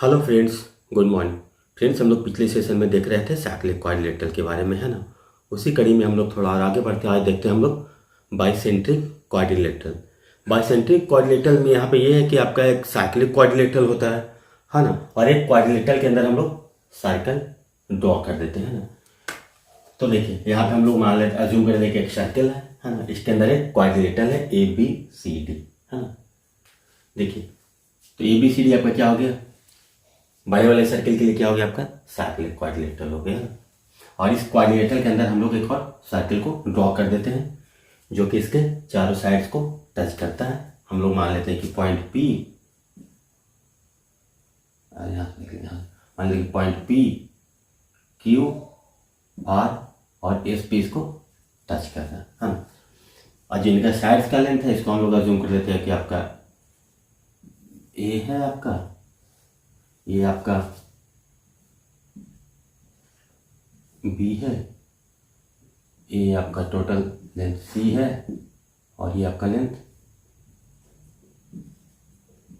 Hello friends, good morning. Friends, हम लोग पिछले सेशन में देख रहे थे साइक्लिक क्वाड्रिलेटरल के बारे में, है ना। उसी कड़ी में हम लोग थोड़ा और आगे बढ़ते हैं। आज देखते हैं हम लोग बाइसेंट्रिक क्वाड्रिलेटरल। बाइसेंट्रिक क्वाड्रिलेटरल में यहाँ पे ये है कि आपका एक साइक्लिक क्वाड्रिलेटरल होता है ना, और एक क्वाड्रिलेटरल के अंदर हम लोग सर्कल ड्रॉ कर देते हैं ना। तो देखिए यहाँ पे हम लोग मान लेते, अज्यूम कर लेते एक सर्कल है ना, इसके अंदर एक क्वाड्रिलेटरल है ABCD, है ना। देखिए तो ABCD आपका क्या हो गया, बड़े वाले सर्कल के लिए क्या हो गया आपका साइक्लिक क्वाड्रिलेटरल हो गया। और इस क्वाड्रिलेटरल के अंदर हम लोग एक और सर्कल को ड्रॉ कर देते हैं जो कि इसके चारों साइड्स को टच करता है। हम लोग मान लेते हैं कि पॉइंट P, मान लीजिए पॉइंट P, Q, R और S पे इसको टच करता है ना। और जिनका साइड्स का लेंथ है इसको हम लोग अज्यूम कर लेते हैं कि आपका A है, आपका ये आपका B है, ये आपका टोटल लेंथ C है और ये आपका लेंथ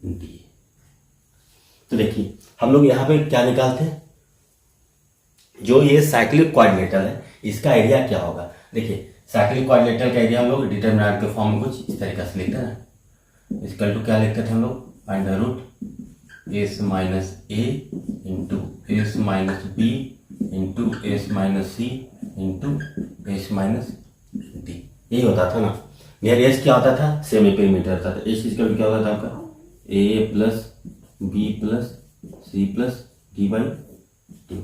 D है। तो देखिए हम लोग यहाँ पे क्या निकालते हैं, जो ये साइक्लिक क्वाड्रिलेटरल है इसका एरिया क्या होगा। देखिए साइक्लिक क्वाड्रिलेटरल का एरिया हम लोग डिटरमिनेंट के फॉर्म में कुछ इस तरीके से लिखते हैं। इसकल टू क्या लिखते थे हम लोग, under root S minus A into S minus B into S minus C into S minus D, यही होता था ना। यार S क्या होता था, सेमी पेरीमीटर होता था। S इसका क्या होता था आपका A plus B plus C plus D by 2,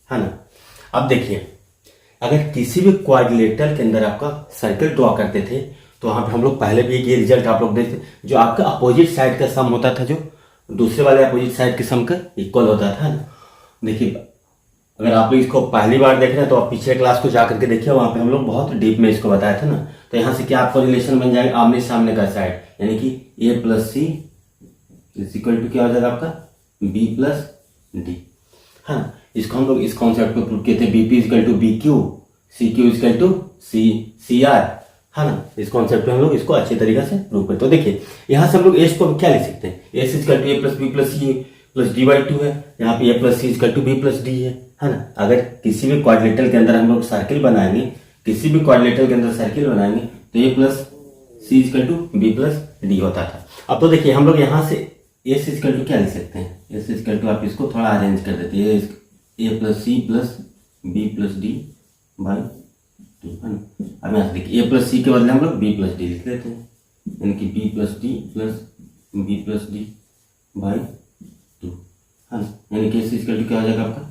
है ना। अब देखिए अगर किसी भी क्वाड्रिलेटरल के अंदर आपका सर्कल ड्रॉ करते थे तो वहां पे हम लोग पहले भी ये रिजल्ट आप लोग देखते, जो आपका अपोजिट साइड का सम होता था जो दूसरे वाले अपोजिट साइड के सम का इक्वल होता था ना। देखिए अगर आप लोग इसको पहली बार देख रहे हैं तो आप पिछले क्लास को जाकर के देखिए, वहां पे हम लोग बहुत डीप में इसको बताया था ना। तो यहाँ से क्या आपको रिलेशन बन जाएगा, आमने सामने का साइड, यानी कि A plus C is equal to क्या हो जाएगा आपका B प्लस D, है ना। इसको हम लोग इस कॉन्सेप्ट को प्रूव किए थे, BP equal to BQ, CQ equal to CR, है ना। इस कॉन्सेप्ट में हम लोग इसको अच्छे तरीके से प्रूव करते हैं। तो देखिए यहाँ से हम लोग S को क्या लिख सकते हैं, S equal to A plus B plus C plus D by 2 है। यहाँ पे A plus C equal to B plus D है ना। अगर किसी भी क्वाड्रिलेटरल के अंदर हम लोग सर्किल बनाएंगे, किसी भी क्वाड्रिलेटरल के अंदर सर्किल बनाएंगे तो A plus C equal to B plus D होता था। अब तो देखिए हम लोग यहाँ से S इजकल टू क्या लिख सकते हैं, S इजकल टू आप इसको थोड़ा अरेंज कर देते हैं, A plus C plus B plus D by 2, है ना। अब यहाँ से देखिए A प्लस C के बदले हम लोग B प्लस D लिख लेते हैं, यानी कि B plus D plus B plus D by 2, है ना। यानी कि इसका क्या हो जाएगा आपका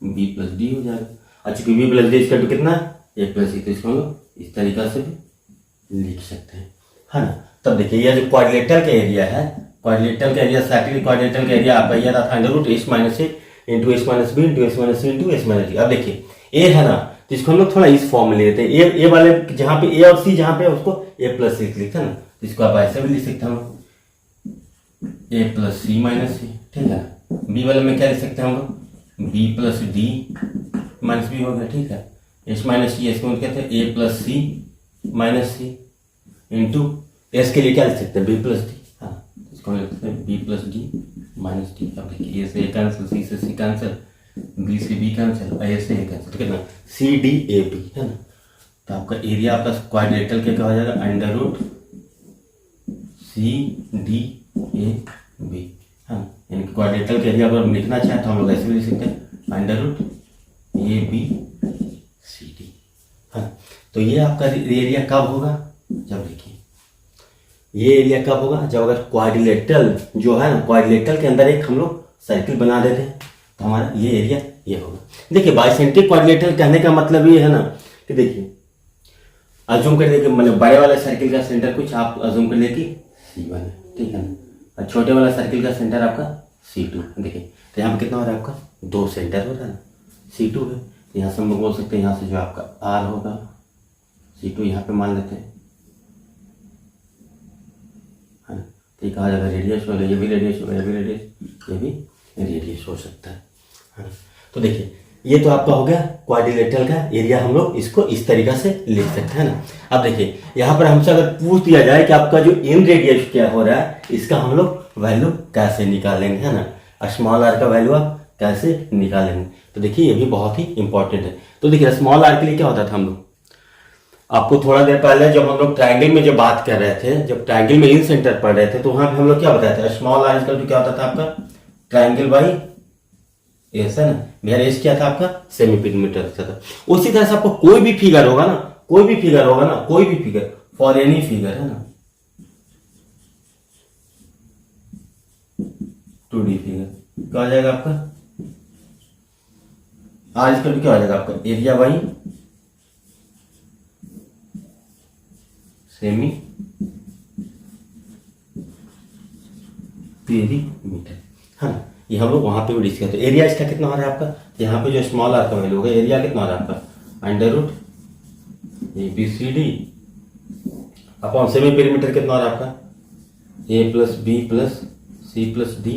B प्लस D हो जाएगा। अच्छा B प्लस D इसका कितना है A प्लस C, तो इसको हम लोग इस तरीका से भी लिख सकते हैं, है ना। तब देखिए यह जो क्वाड्रिलेटरल का एरिया है, क्वाड्रिलेटरल का एरिया, साइक्लिक क्वाड्रिलेटरल का एरिया आपका यह था under root S minus A into S minus B into S minus C into S minus D। अब देखिए A है ना, तो इसको हम लोग थोड़ा इस फॉर्म में लेते हैं। ए वाले जहां पे A और C जहां पे उसको A प्लस C लिखते हैं ना, तो इसको आप ऐसे भी लिख सकते हैं A plus C minus C, ठीक है। B वाले में क्या लिख सकते हैं हम लोग B plus D minus B हो गया, ठीक है। S माइनस C इसको कहते हैं A plus C minus C into S के लिए क्या लिख सकते हैं B प्लस D, हाँ इसको हम लिखते हैं B plus D minus D। अब देखिए A से A कैंसिल, C से C कैंसिल, B से B कैंसिल, A से A कैंसिल, ठीक है ना। CDAB, है ना। तो आपका एरिया आपका क्वाड्रिलेटरल क्या हो जाएगा, अंडर रूट CDAB, है ना। यानी कि क्वाड्रिलेटरल के एरिया अगर लिखना चाहे तो हम लोग ऐसे भी लिख सकते हैं अंडर रूट ABCD, है। तो ये आपका एरिया कब होगा, जब देखिए ये एरिया कब होगा, जब अगर क्वाड्रिलेटरल जो है ना, क्वाड्रिलेटरल के अंदर एक हम लोग सर्किल बना देते हैं तो हमारा ये एरिया ये होगा। देखिए बाइसेंट्रिक क्वाड्रिलेटरल कहने का मतलब ये है ना कि देखिए अज्यूम कर देखिए मतलब बड़े वाले सर्किल का सेंटर कुछ आप अज्यूम कर ले कि C1 है, ठीक है ना। और छोटे वाला सर्किल का सेंटर आपका C2, देखिए तो यहाँ पे कितना हो रहा है आपका 2 सेंटर हो रहा है ना, C2 है। तो यहाँ से हम लोग बोल सकते हैं यहाँ से जो आपका R होगा C2 यहाँ पे मान लेते हैं, है ना। तो ये कहा जाएगा रेडियस होगा, ये भी रेडियस होगा, ये भी रेडियस, ये भी रेडियस हो सकता है। तो देखिए ये तो आपका हो गया क्वाड्रिलेटरल का एरिया, हम लोग इसको इस तरीका से लिख सकते हैं ना। अब देखिए यहाँ पर हमसे अगर पूछ दिया जाए कि आपका जो इन रेडियस क्या हो रहा है, इसका हम लोग वैल्यू कैसे निकालेंगे, है ना। स्मॉल आर का वैल्यू आप कैसे निकालेंगे। तो देखिए ये भी बहुत ही इंपॉर्टेंट है। तो देखिए स्मॉल आर के लिए क्या होता था हम लोग, आपको थोड़ा देर पहले जब हम लोग ट्रायंगल में जब बात कर रहे थे, जब ट्रायंगल में इन सेंटर पढ़ रहे थे, तो वहां पे हम लोग क्या बताए थे, स्मॉल आर इक्वल टू क्या होता था आपका ट्रायंगल बाई एस है ना। मेरा एस क्या था आपका सेमी पेरीमीटर था। उसी तरह से आपको कोई भी फिगर होगा ना, कोई भी फिगर फॉर एनी फिगर है ना, 2D फिगर क्या हो जाएगा आपका, आर इक्वल टू क्या हो जाएगा आपका एरिया बाई सेमी पेरीमीटर है ना। ये हम लोग वहां पे भी डिस्कस करते। एरिया इसका कितना हो रहा है आपका, यहाँ पे जो स्मॉल आर का वैल्यू होगा, एरिया कितना हो रहा है आपका under root ABCD upon semi perimeter कितना हो रहा है आपका A plus B plus C plus D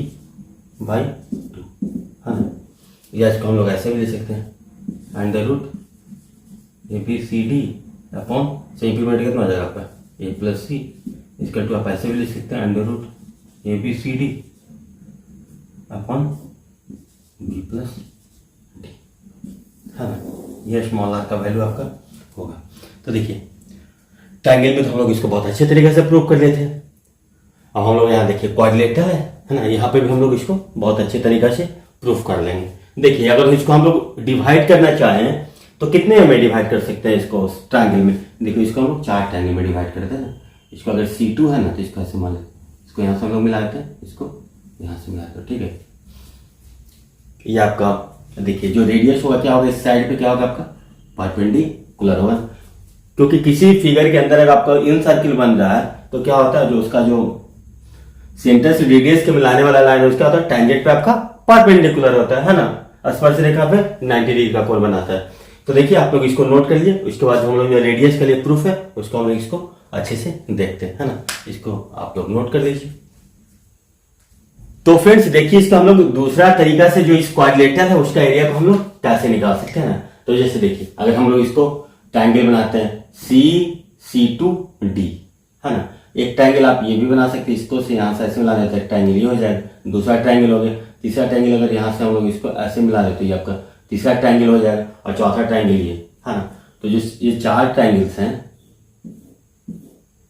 by 2 है ना। या इसको हम लोग ऐसे भी ले सकते हैं under root ABCD upon semi perimeter कितना हो जाएगा आपका A प्लस सी, इसका टू आप ऐसे भी ले सकते हैं under root ABCD upon B plus D है ना। यह स्मॉल आर का वैल्यू आपका होगा। तो देखिए ट्रायंगल में तो हम लोग इसको बहुत अच्छे तरीके से प्रूव कर लेते हैं। अब हम लोग यहाँ देखिए क्वाड्रिलेटरल है ना, यहाँ पे भी हम लोग इसको बहुत अच्छे तरीके से प्रूफ कर लेंगे। देखिए अगर इसको हम लोग डिवाइड करना चाहें तो कितने में डिवाइड कर सकते हैं इसको ट्रायंगल में। देखिए इसको हम लोग 4 ट्रायंगल में डिवाइड करते हैं ना। इसको अगर C2 है ना तो इसको ऐसे मान लेते हैं, इसको यहाँ से हम लोग मिलाते हैं, इसको यहाँ से मिलाते हैं, ठीक है। ये आपका देखिए जो रेडियस होगा क्या होगा, इस साइड पे क्या होगा आपका परपेंडिकुलर होगा, क्योंकि किसी फिगर के अंदर अगर आपका इन सर्किल बन रहा है तो क्या होता है, जो उसका जो सेंटर से रेडियस के मिलाने वाला लाइन है उसका होता है टेंजेंट पे आपका परपेंडिकुलर होता है ना। स्पर्श रेखा पे 90 डिग्री का कोण बनाता है। तो देखिए आप लोग इसको नोट कर लीजिए। उसके बाद हम लोग जो रेडियस के लिए प्रूफ है उसको हम लोग इसको अच्छे से देखते हैं, है ना। इसको आप लोग नोट कर लीजिए। तो फ्रेंड्स देखिए इसका हम लोग दूसरा तरीका से जो इस क्वाड्रिलेटरल है उसका एरिया को हम लोग कैसे निकाल सकते हैं ना। तो जैसे देखिए अगर हम लोग इसको ट्रायंगल बनाते हैं C2D है ना। एक ट्रायंगल आप ये भी बना सकते हैं, इसको से यहाँ से ऐसे मिला देते हैं, ट्रायंगल ये हो जाएगा। दूसरा ट्रायंगल हो गया, तीसरा ट्रायंगल अगर यहाँ से हम लोग इसको ऐसे मिला देते हैं, ये आपका तीसरा ट्रायंगल हो जाएगा। और चौथा ट्रायंगल ये है ना। तो जो ये 4 ट्रायंगल्स हैं,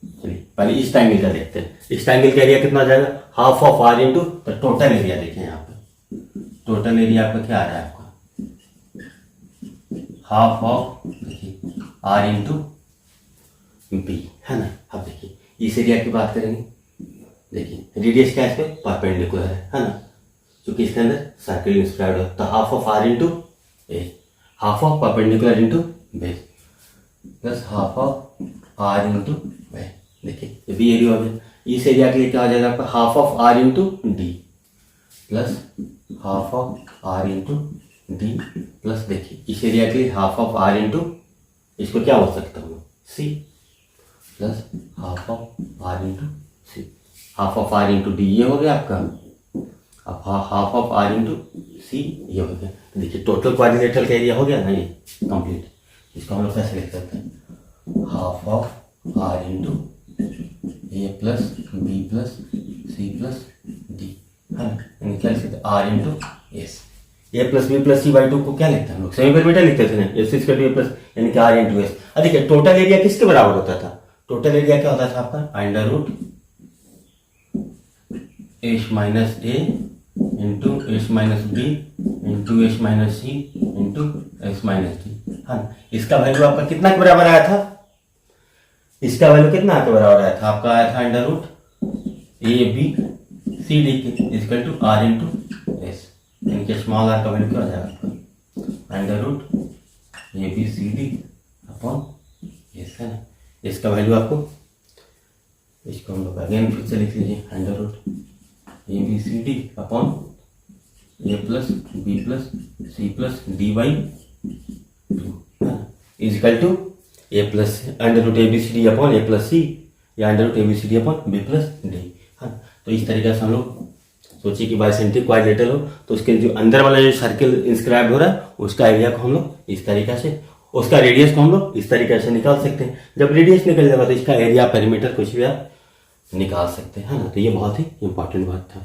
चलिए पहले इस ट्रायंगल का देखते हैं। इस ट्रायंगल का एरिया कितना आ जाएगा, half of are into the total area. देखें यहाँ पे टोटल एरिया आपका क्या आ रहा है, आपका हाफ ऑफ देखिए आर इंटू बी है ना। अब देखिए इस एरिया की बात करेंगे, देखिए रेडियस क्या है इस पे परपेंडिकुलर है ना, क्योंकि इसके अंदर सर्किल इंस्क्राइब्ड है। तो half of are into a, half of perpendicular into base plus half of are into b. देखिए ये भी एरिया हो गया। इस एरिया के लिए क्या हो जाएगा आपका half of are into D plus half of are into D plus देखिए इस एरिया के लिए हाफ ऑफ आर इंटू, इसको क्या हो सकता है C plus half of are into C. Half of are into D ये हो गया आपका, अब half of are into C ये हो गया। तो देखिए टोटल क्वाड्रिलेटरल का एरिया हो गया ना ये कंप्लीट। इसको हम लोग कैसे लिख सकते हैं, half of are into A plus B plus C plus D है ना। क्या लिख सकते हैं, R into S. A plus B plus C by 2 को क्या लिखते हैं हम लोग, सेमी पेरीमीटर लिखते थे ना, S equal to A plus यानी कि आर इंटू एस। अब देखिए टोटल एरिया किसके बराबर होता था, टोटल एरिया क्या होता था आपका under root s minus a into s minus b into s minus c into s minus d. हाँ इसका वैल्यू आपका कितना के बराबर आया था, इसका वैल्यू कितना के बराबर आया था आपका, आया था under root A B C d के equal to r into s. इनके स्मॉल आर का वैल्यू क्या हो जाएगा आपका under root A B C D upon s है ना। इसका वैल्यू आपको, इसको हम लोग अगेन फिर से लिख लीजिए under root A B C D upon A plus B plus C plus D by 2 equal to A plus under root A B C D upon A plus C या under root A B C D upon B plus D. हाँ तो इस तरीके से हम लोग सोचिए कि बाइसेंट्रिक क्वाड्रिलेटरल हो तो उसके जो अंदर वाला जो सर्किल इंस्क्राइब हो रहा है उसका एरिया को हम लोग इस तरीके से, उसका रेडियस को हम लोग इस तरीके से निकाल सकते हैं। जब रेडियस निकल जाएगा तो इसका एरिया पेरीमीटर कुछ भी आप निकाल सकते हैं, है ना। तो ये बहुत ही इंपॉर्टेंट बात था।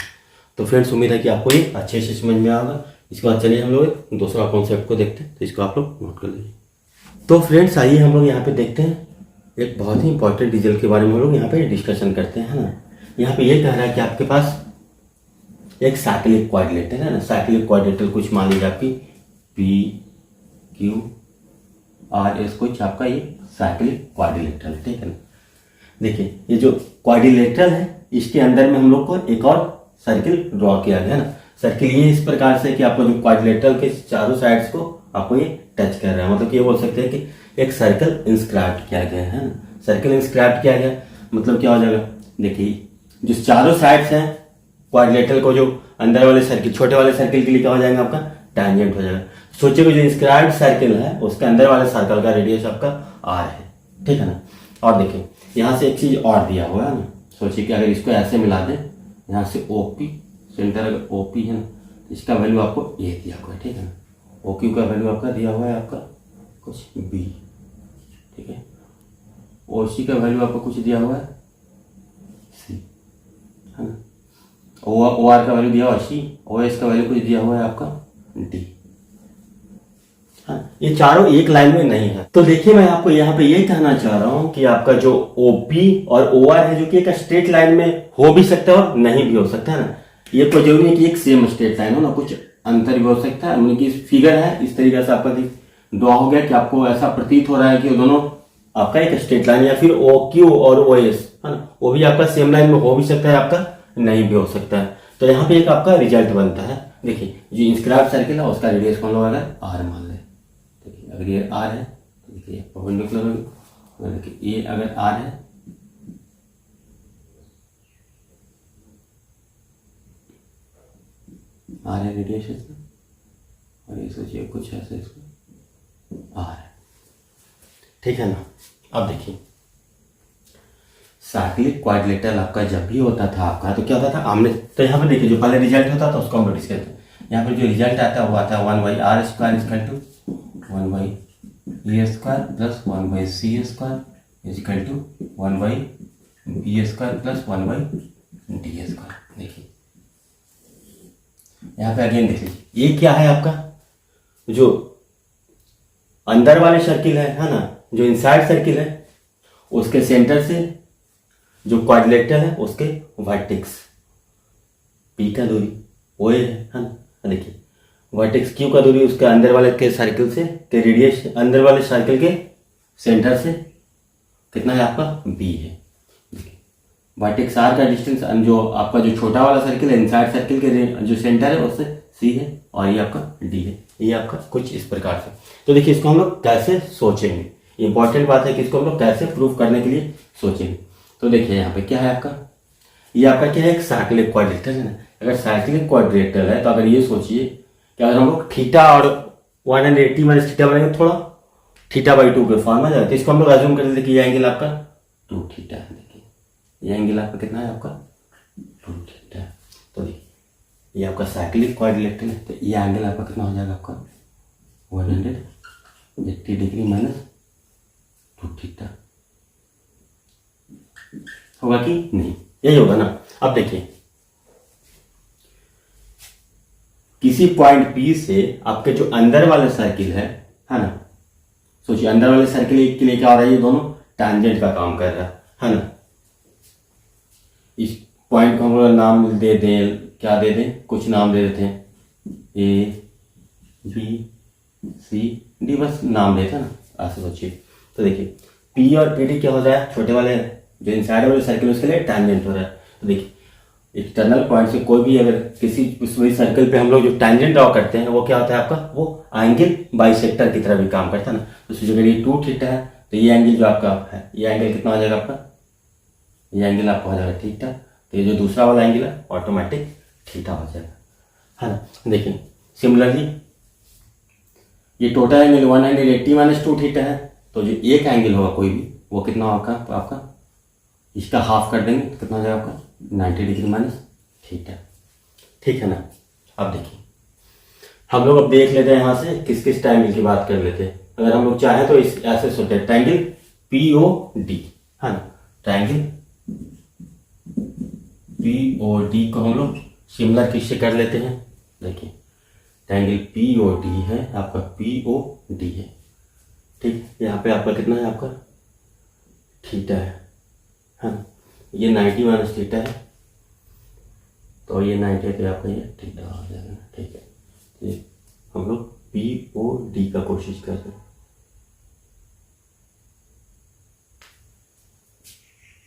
तो फ्रेंड्स उम्मीद है कि आपको ये अच्छे से समझ में आएगा। इसके बाद चलिए हम लोग दूसरा कॉन्सेप्ट को देखते हैं, तो इसको आप लोग नोट कर लीजिए। तो फ्रेंड्स आइए हम लोग यहाँ पे देखते हैं एक बहुत ही इंपॉर्टेंट रिजल्ट के बारे में हम लोग यहाँ पे डिस्कशन करते हैं, है ना। यहाँ पे ये कह रहा है कि आपके पास एक साइक्लिक क्वाड्रिलेटरल है ना। साइक्लिक क्वाड्रिलेटरल कुछ मान लीजिए आपकी पी क्यू आर एस कुछ आपका ये साइक्लिक क्वाड्रिलेटरल, ठीक है ना। देखिए ये जो क्वाड्रिलेटरल है इसके अंदर में हम लोग को एक और सर्किल ड्रॉ किया गया है ना। सर्किल ये इस प्रकार से कि आपको जो क्वाड्रिलेटरल के चारों साइड्स को आपको ये टच कर रहा है, मतलब कि ये बोल सकते हैं कि एक सर्कल इंस्क्राइब किया गया है ना। सर्कल इंस्क्राइब किया गया मतलब क्या हो जाएगा, देखिए जो चारों साइड्स हैं क्वाड्रिलेटरल को, जो अंदर वाले सर्किल छोटे वाले सर्किल के लिए क्या हो जाएगा आपका टैंजेंट हो जाएगा। सोचिए जो इंस्क्राइब्ड सर्किल है उसके अंदर वाले सर्कल का रेडियस आपका आर है, ठीक है ना। और देखिए यहाँ से एक चीज और दिया हुआ है ना। सोचिए कि अगर इसको ऐसे मिला दें, यहाँ से ओपी सेंटर अगर ओपी है ना, तो इसका वैल्यू आपको ए दिया हुआ है, ठीक है ना। ओक्यू का वैल्यू आपका दिया हुआ है आपका कुछ बी, ठीक है। ओसी का वैल्यू आपको कुछ दिया हुआ है सी, है ना। ओ आर का वैल्यू दिया हुआ है सी, ओ एस का वैल्यू कुछ दिया हुआ है आपका डी। हाँ, ये चारों एक लाइन में नहीं है। तो देखिए मैं आपको यहाँ पे ये कहना चाह रहा हूँ कि आपका जो ओपी और ओ आर है जो कि एक स्ट्रेट लाइन में हो भी सकता है और नहीं भी हो सकता है ना। ये कोई जरूरी है कि एक सेम स्ट्रेट लाइन हो ना, कुछ अंतर भी हो सकता है। मतलब कि फिगर है इस तरीके से आपका ड्रॉ हो गया कि आपको ऐसा प्रतीत हो रहा है कि दोनों आपका एक स्ट्रेट लाइन, या फिर ओ क्यू और ओ एस है ना, वो भी आपका सेम लाइन में हो भी सकता है, आपका नहीं भी हो सकता है। तो यहाँ पे एक आपका रिजल्ट बनता है। देखिए जो इंस्क्राइब सर्किल है उसका रेडियस कौन होगा, आर मान ले। देखिए अगर ये आर है तो देखिए परपेंडिकुलर, देखिए ये अगर आर है आर है रेडियस इसका, और ये सोचिए कुछ ऐसे इसको आर है, ठीक है ना। अब देखिए साइक्लिक क्वाड्रिलेटरल आपका जब भी होता था आपका तो क्या होता था आमने, तो यहाँ पर देखिए जो पहले रिजल्ट होता था उसको हम नोटिस करते हैं। यहाँ पर जो रिजल्ट आता है वो आता है 1/r² equal to 1/e² plus 1/c² equal to 1/b² plus 1/d²। देखिए यहाँ पे अगेन देख लीजिए ये क्या है आपका, जो अंदर वाले सर्किल है ना, जो इनसाइड सर्किल है उसके सेंटर से जो क्वाड्रिलेटरल है उसके वर्टेक्स पी का दूरी ओ है ना। देखिए वर्टेक्स क्यू का दूरी उसके अंदर वाले के सर्किल से के रेडियस, अंदर वाले सर्किल के सेंटर से कितना है आपका बी है। देखिए वर्टेक्स आर का डिस्टेंस जो आपका जो छोटा वाला सर्किल है इनसाइड सर्किल के जो सेंटर है उससे सी है, और ये आपका डी है। ये आपका कुछ इस प्रकार से। तो देखिए इसको हम लोग कैसे सोचेंगे, इंपॉर्टेंट बात है कि इसको हम लोग कैसे प्रूव करने के लिए सोचेंगे। तो देखिए यहाँ पे क्या है आपका, ये आपका क्या है एक साइक्लिक क्वाड्रिलेटरल है ना। अगर साइक्लिक क्वाड्रिलेटरल है तो अगर ये सोचिए कि अगर हम लोग थीटा और 180 माइनस थीटा बनाएंगे, थोड़ा θ/2 के फॉर्म में जाए, तो इसको हम लोग अज्यूम कर लेते कि ये एंगल आपका 2θ है। देखिए ये एंगल आपका कितना है आपका 2θ। तो देखिए ये आपका साइक्लिक क्वाड्रिलेटरल है, तो ये एंगल आपका कितना हो जाएगा आपका 180 डिग्री माइनस 2θ होगा कि नहीं, यही होगा ना। अब देखिए किसी पॉइंट P से आपके जो अंदर वाले सर्किल है ना, सोचिए अंदर वाले सर्किल के लिए क्या हो रहा है, ये दोनों टैंजेंट का काम कर रहा है ना। इस पॉइंट को हम लोग नाम दे दें, क्या दे दें, कुछ नाम दे देते हैं ए बी सी डी, बस नाम देते हैं ना, ऐसे सोचिए। तो देखिए P और PD क्या हो रहा है, छोटे वाले जो इनसाइड वाले सर्किल उसके लिए टैंजेंट हो रहा है। तो देखिए एक्सटर्नल पॉइंट से कोई भी अगर किसी वही सर्कल पे हम लोग जो टैंजेंट ड्रॉ करते हैं वो क्या होता है आपका, वो एंगल बाइसेक्टर की तरह भी काम करता है ना। तो सोचिए अगर ये 2θ है तो ये एंगल जो आपका है, ये एंगल कितना हो जाएगा आपका, ये एंगल आपका हो जाएगा θ। तो ये जो दूसरा वाला एंगल है ऑटोमेटिक θ हो जाएगा, है ना। देखिए सिमिलरली ये टोटल एंगल 180 माइनस 2θ है, तो जो एक एंगल होगा कोई भी वो कितना होगा आपका, इसका हाफ कर देंगे तो कितना हो जाएगा आपका 90 डिग्री माइनस θ, ठीक है ना। अब देखिए हम लोग अब देख लेते हैं यहाँ से किस किस ट्रायंगल की बात कर लेते हैं। अगर हम लोग चाहें तो इस ऐसे सोचते हैं ट्रायंगल POD है ना, ट्रायंगल POD को हम लोग सिमिलर किससे कर लेते हैं, देखिए ट्रायंगल पी ओ डी है आपका, पी ओ डी है, ठीक। यहाँ पे आपका कितना है, आपका थीटा है, हाँ। ये 90 माइनस थीटा है, तो ये 90 पे आपका ये थीटा आ जाएगा, ठीक है। ये हम लोग पी ओ डी का कोशिश कर रहे हैं।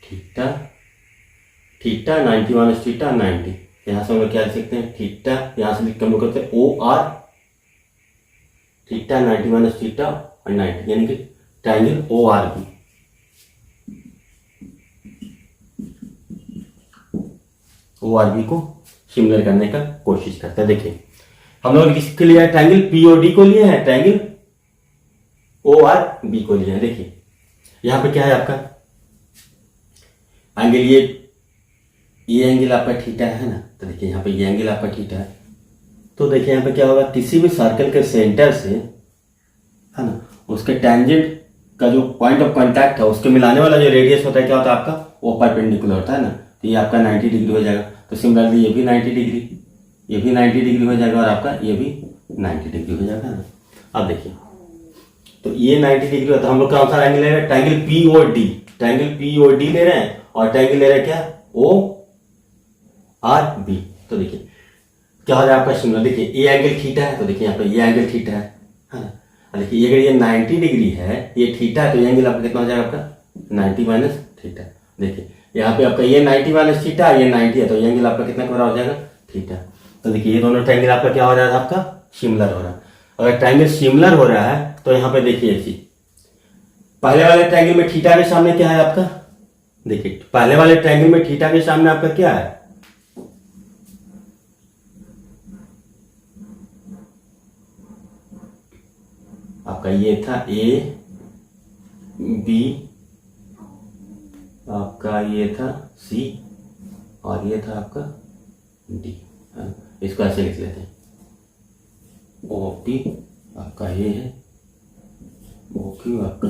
थीटा थीटा 90 माइनस थीटा 90, यहाँ से हम लोग क्या लिख सकते हैं, थीटा यहाँ से लिख के हम लोग करते हैं ओ आर, थीटा 90 माइनस थीटा और 90, यानी कि triangle O R B. O R B को सिमिलर करने का कोशिश करते हैं। देखिए हम लोग किसके लिए ट्रायंगल पीओडी को लिए हैं, ट्रायंगल ओ आर बी को लिए हैं। देखिए यहां पे क्या है आपका एंगल, ये एंगल आपका थीटा है ना, तो देखिए यहाँ पे ये एंगल आपका थीटा है। तो देखिए यहाँ पे क्या होगा, किसी भी सर्कल के सेंटर से, है ना, उसके टेंजेंट का जो पॉइंट ऑफ कांटेक्ट है उसके मिलाने वाला जो रेडियस होता है क्या होता है आपका, वो परपेंडिकुलर होता है ना, तो ये आपका 90 डिग्री हो जाएगा। तो सिमिलरली ये भी 90 डिग्री, ये भी 90 डिग्री हो जाएगा और आपका ये भी 90 डिग्री हो जाएगा ना। अब देखिए तो ये 90 डिग्री होता है, हम लोग कौन सा एंगल ले रहे हैं, ट्रायंगल पीओडी, ट्रायंगल पीओडी ले रहे हैं और ट्रायंगल ले रहे हैं क्या, ओ आर बी। तो देखिए क्या हो रहा है आपका सिमिलर, देखिए ये एंगल थीटा है, तो देखिए यहाँ पे ये एंगल थीटा है ना, देखिए अगर ये 90 डिग्री है, ये थीटा है, तो ये एंगल आपका कितना हो जाएगा आपका 90 माइनस थीटा। देखिए यहाँ पे आपका ये 90 माइनस थीटा, ये 90 है, तो ये एंगल आपका कितना बड़ा हो जाएगा, थीटा। तो देखिए ये दोनों ट्रायंगल आपका क्या हो रहा है, आपका सिमिलर हो रहा है। अगर ट्रायंगल सिमिलर हो रहा है तो यहाँ पे देखिए एक चीज, पहले वाले ट्रायंगल में थीटा के सामने क्या है आपका, देखिए पहले वाले ट्रायंगल में थीटा के सामने आपका क्या है, आपका ये था ए बी, आपका ये था सी और ये था आपका डी। इसको ऐसे लिख लेते हैं, ओ पी आपका ए है, ओ क्यू आपका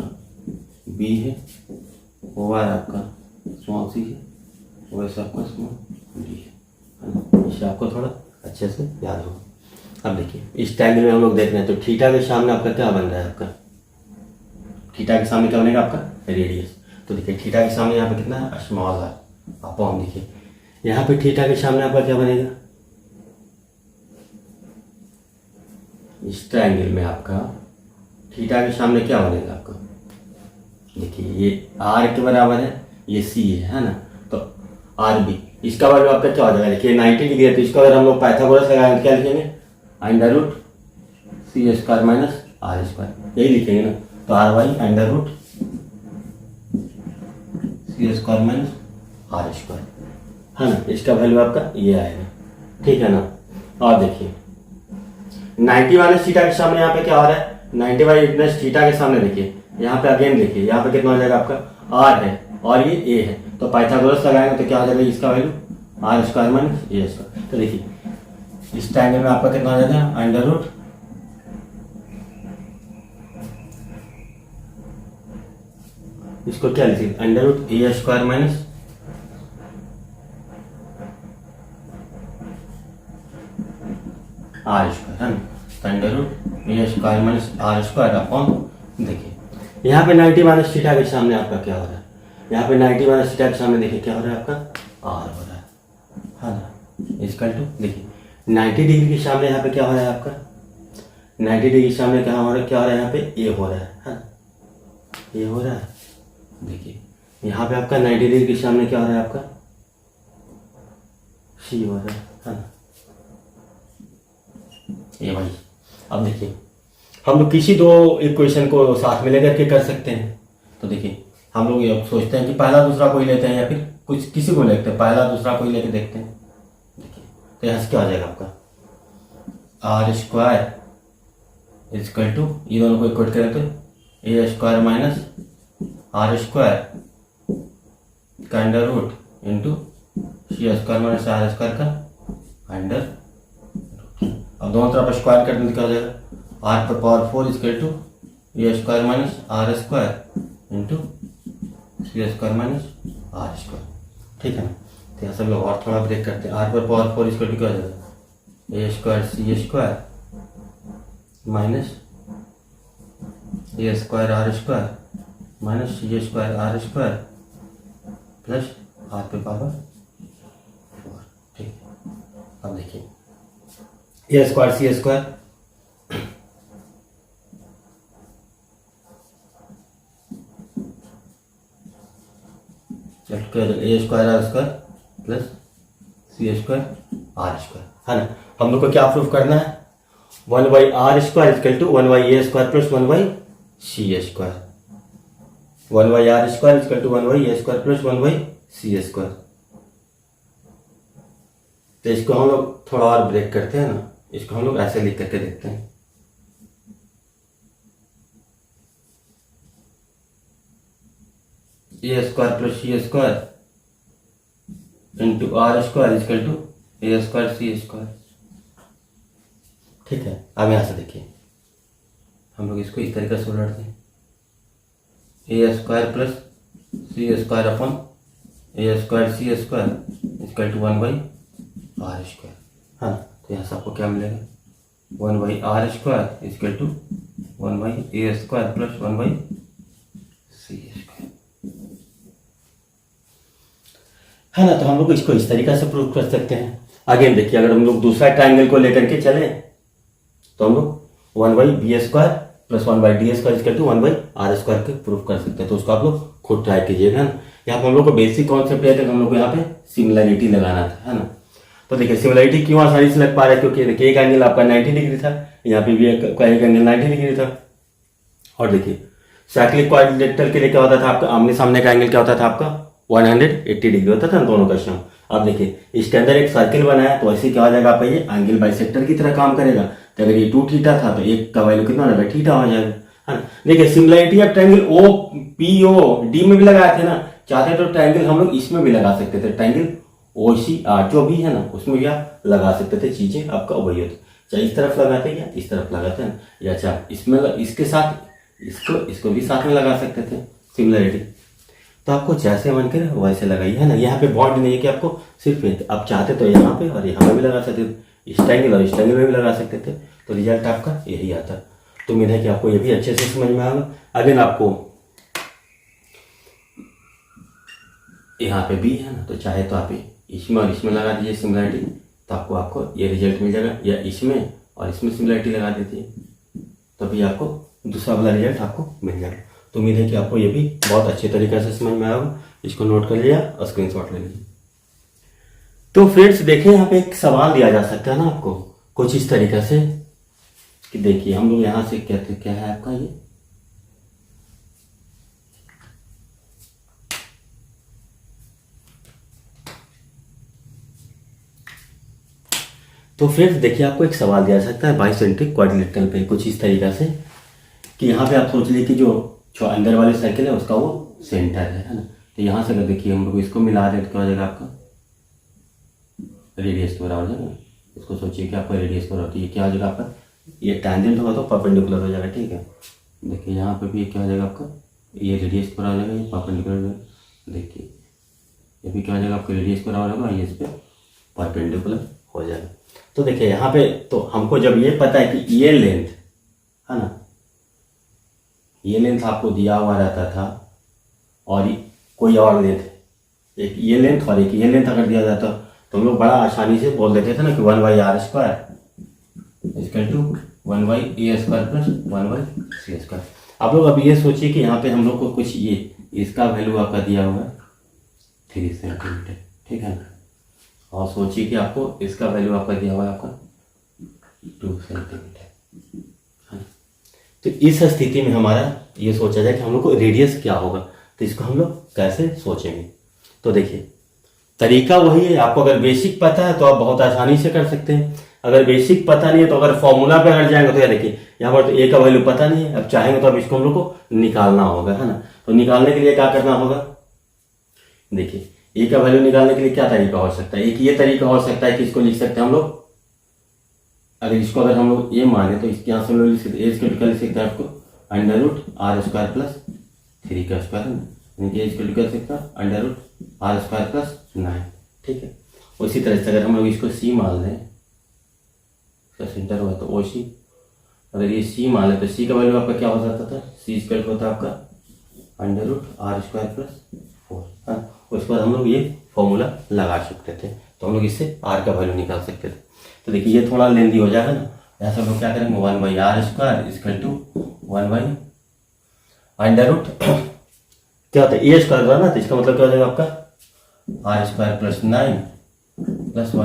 बी है, ओ आर आपका स्मॉल सी है, वैसे आपका स्मॉल डी है। इससे आपको थोड़ा अच्छे से याद होगा। अब देखिए इस ट्रायंगल में हम लोग देख रहे हैं, तो थीटा के सामने आपका क्या बन रहा है, आपका थीटा के सामने क्या बनेगा आपका रेडियस। तो देखिए थीटा के सामने यहाँ पे कितना है, स्मॉल आर अपॉन, देखिए यहाँ पे थीटा के सामने आपका क्या बनेगा, इस ट्रायंगल में आपका थीटा के सामने क्या बनेगा आपका, देखिए ये आर के बराबर है, ये सी है ना, तो आर बी, इसका वैल्यू आपका क्या हो जाएगा, देखिए 90 डिग्री है, तो इसका अगर हम लोग पाइथागोरस लगाएंगे क्या लिखेंगे, under root C square minus R square, यही लिखेंगे ना। तो R Y under root C square minus R square, है ना, इसका वैल्यू आपका ये आएगा, ठीक है ना। और देखिए 90 माइनस थीटा के सामने यहाँ पे क्या हो रहा है, 90 माइनस थीटा के सामने देखिए यहाँ पे अगेन देखिए यहाँ पे कितना हो जाएगा आपका आर है और ये ए है, तो पाइथागोरस लगाएंगे तो क्या हो जाएगा, इसका value R square minus A square. तो देखिए इस ट्रायंगल में आपका कितना हो जाएगा, अंडर रूट इसको क्या लिखिए, under root A square minus R square, है ना, under root A square minus R square upon, देखिए यहाँ पे 90 माइनस थीटा के सामने आपका क्या हो रहा है, यहाँ पे 90 माइनस थीटा के सामने देखिए क्या हो रहा है, आपका आर हो रहा है ना, इसका टू देखिए 90 डिग्री के सामने यहाँ पे क्या हो रहा है आपका, 90 डिग्री के सामने क्या हो रहा है, क्या हो रहा है, यहाँ पे ए हो रहा है ना, ये हो रहा है। देखिए यहाँ पे आपका 90 डिग्री के सामने क्या हो रहा है, आपका सी हो रहा है ना, ये भाई। अब देखिए हम लोग किसी दो इक्वेशन को साथ में लेकर के कर सकते हैं। तो देखिए हम लोग ये सोचते हैं कि पहला दूसरा कोई लेते हैं या फिर कुछ किसी को लेते हैं, पहला दूसरा कोई लेके देखते हैं। देखिए तो यहाँ से क्या हो जाएगा आपका आर स्क्वायर इजकल टू, ये दोनों को इक्वेट करें तो A square minus R square का under root into C square minus R square का अंडर। अब दोनों तरफ स्क्वायर कर दें तो क्या हो जाएगा, आर पर power 4 equal to A square minus R square into C square minus R square, ठीक है ना। तो यहाँ सब लोग और थोड़ा ब्रेक करते हैं। आर पर पावर 4 इसको क्या हो जाएगा, A square C square minus A square R square minus C square R square plus R पे पावर 4। ठीक है, अब देखिए A square C square A square R square plus C square R square, है ना। हम लोग को क्या प्रूफ करना है, 1 by R square equal to 1 by A square plus 1 by C square, 1 by R square equal to 1 by A square plus 1 by C square. तो इसको हम लोग थोड़ा और ब्रेक करते हैं ना, इसको हम लोग ऐसे लिख करके देखते हैं, A square plus C square into R square equal to A square C square. ठीक है, अब यहां से देखिए हम लोग इसको इस तरीके से उलटते हैं, A square plus C square upon A square C square equal to 1 by R square, है ना। तो यहाँ से आपको क्या मिलेगा, 1 by R square equal to 1 by A square plus 1 by C square, है ना। तो हम लोग इसको इस तरीके से प्रूव कर सकते हैं। अगेन देखिए, अगर हम लोग दूसरा ट्राइंगल को लेकर के चले तो हम लोग 1 by B square plus 1 by D square equal to 1 by R square के प्रूफ कर सकते हैं। तो उसको आप लोग खुद ट्राई कीजिएगा ना। यहाँ पर हम लोग को बेसिक कॉन्सेप्ट है कि हम लोग को यहाँ पे सिमिलरिटी लगाना था, है ना। तो देखिए सिमिलरिटी क्यों आसानी से लग पा रहा है, क्योंकि देखिए एक एंगल आपका 90 डिग्री था, यहाँ पे भी एक एंगल 90 डिग्री था। और देखिए साइक्लिक क्वाड्रिलेटरल के लिए क्या होता था आपका, आमने सामने का एंगल क्या होता था आपका 180 डिग्री होता था दोनों का सम। अब देखिए इसके अंदर एक सर्किल बना है, तो ऐसे क्या हो जाएगा आपका, ये एंगल बाइसेक्टर की तरह काम करेगा। तो अगर ये 2 थीटा था तो एक का वैल्यू कितना हो जाएगा, थीटा हो जाएगा, है ना। देखिए सिमिलरिटी आप triangle O P O D में भी लगाए थे ना, चाहते तो ट्रायंगल हम लोग इसमें भी लगा सकते थे, ट्रायंगल ओ सी आर जो भी है ना उसमें भी आप लगा सकते थे, चीजें आपका वही होती, चाहे इस तरफ लगाते या इस तरफ लगाते हैं, या चाहे इसमें इसके साथ इसको भी साथ में लगा सकते थे सिमिलरिटी। तो आपको जैसे मन करे वैसे लगाइए, है ना। यहाँ पे बॉन्ड नहीं है कि आपको सिर्फ आप चाहते तो यहाँ पे और यहाँ पे भी लगा सकते थे, इस ट्रायंगल और इस ट्रायंगल में भी लगा सकते थे, तो रिजल्ट आपका यही आता। तो उम्मीद है कि आपको ये भी अच्छे से समझ में आएगा। अगर आपको यहाँ पे भी है ना, तो चाहे तो आप इसमें और इसमें लगा दीजिए सिमिलरिटी, तो आपको ये रिजल्ट मिल जाएगा, या इसमें और इसमें सिमिलरिटी लगा दीजिए तभी आपको दूसरा वाला रिजल्ट आपको मिल जाएगा। तो उम्मीद है कि आपको ये भी बहुत अच्छे तरीके से समझ में आएगा। इसको नोट कर लिया और स्क्रीनशॉट ले लीजिए। तो फ्रेंड्स देखिए यहाँ पे एक सवाल दिया जा सकता है ना आपको कुछ इस तरीके से कि देखिए हम लोग यहाँ से कहते क्या है आपका ये, तो फ्रेंड्स देखिए आपको एक सवाल दिया जा सकता है बाइसेंट्रिक क्वाड्रिलेटरल पे कुछ इस तरीके से कि यहाँ पे आप सोच लीजिए कि जो अंदर वाले सर्किल है उसका वो सेंटर है ना। तो यहाँ से अगर देखिए हम लोग इसको मिला दें तो क्या हो जाएगा आपका रेडियस के बराबर है ना। इसको सोचिए कि आपका रेडियस बराबर होती है, क्या हो जाएगा आपका, ये टैंजेंट होगा तो परपेंडिकुलर हो जाएगा, ठीक है। देखिए यहाँ पे भी क्या हो जाएगा आपका, ये रेडियस पर आ जाएगा, ये परपेंडिकुलर, देखिए ये भी क्या हो जाएगा आपका रेडियस पर आ जाएगा, ये इस पर परपेंडिकुलर हो जाएगा। तो देखिए यहाँ पे तो हमको जब ये पता है कि ये लेंथ है ना, ये लेंथ आपको दिया हुआ रहता था और कोई और लेंथ, एक ये लेंथ और एक ये लेंथ अगर दिया जाता तो हम लोग बड़ा आसानी से बोल देते थे ना कि 1 by R square equal to 1 by A square plus 1 by C square. आप लोग अब ये सोचिए कि यहाँ पे हम लोग को कुछ ये इसका वैल्यू आपका दिया हुआ है 3 सेंटीमीटर, ठीक है ना, और सोचिए कि आपको इसका वैल्यू आपका दिया हुआ है आपका 2 सेंटीमीटर। तो इस स्थिति में हमारा ये सोचा जाए कि हम लोग को रेडियस क्या होगा, तो इसको हम लोग कैसे सोचेंगे। तो देखिए तरीका वही है, आपको अगर बेसिक पता है तो आप बहुत आसानी से कर सकते हैं, अगर बेसिक पता नहीं है तो अगर फॉर्मूला पे अगर जाएंगे तो ये देखिए यहाँ पर तो ए का वैल्यू पता नहीं है, अब चाहेंगे तो अब इसको हम लोग को निकालना होगा, है ना। तो निकालने के लिए क्या करना होगा, देखिए ए का वैल्यू निकालने के लिए क्या तरीका हो सकता है, एक ये तरीका हो सकता है कि इसको लिख सकते हैं हम लोग, अगर इसको अगर हम लोग ये माने तो इसके यहाँ से हम लोग लिख सकते हैं, इसको लिख सकते हैं आपको under root R square plus 3 का स्क्वायर, यानी कि इसको लिख सकते हैं under root R square plus 9, ठीक है। उसी तरह से अगर हम लोग इसको सी मान लें, इसका सेंटर हुआ तो ओ सी, अगर ये सी मान लें तो सी का वैल्यू आपका क्या हो जाता था, सी स्क्वायर होता है आपका √r²+4, हाँ। उसके बाद हम लोग ये फॉर्मूला लगा सकते थे, तो हम लोग इससे r का वैल्यू निकाल सकते थे। तो देखिए ये थोड़ा लेंदी हो जाएगा ना, यहाँ से हम लोग क्या करेंगे 1/r² क्या होता है ए स्क्वायर हुआ ना, तो इसका मतलब क्या हो जाएगा आपका r²+9 +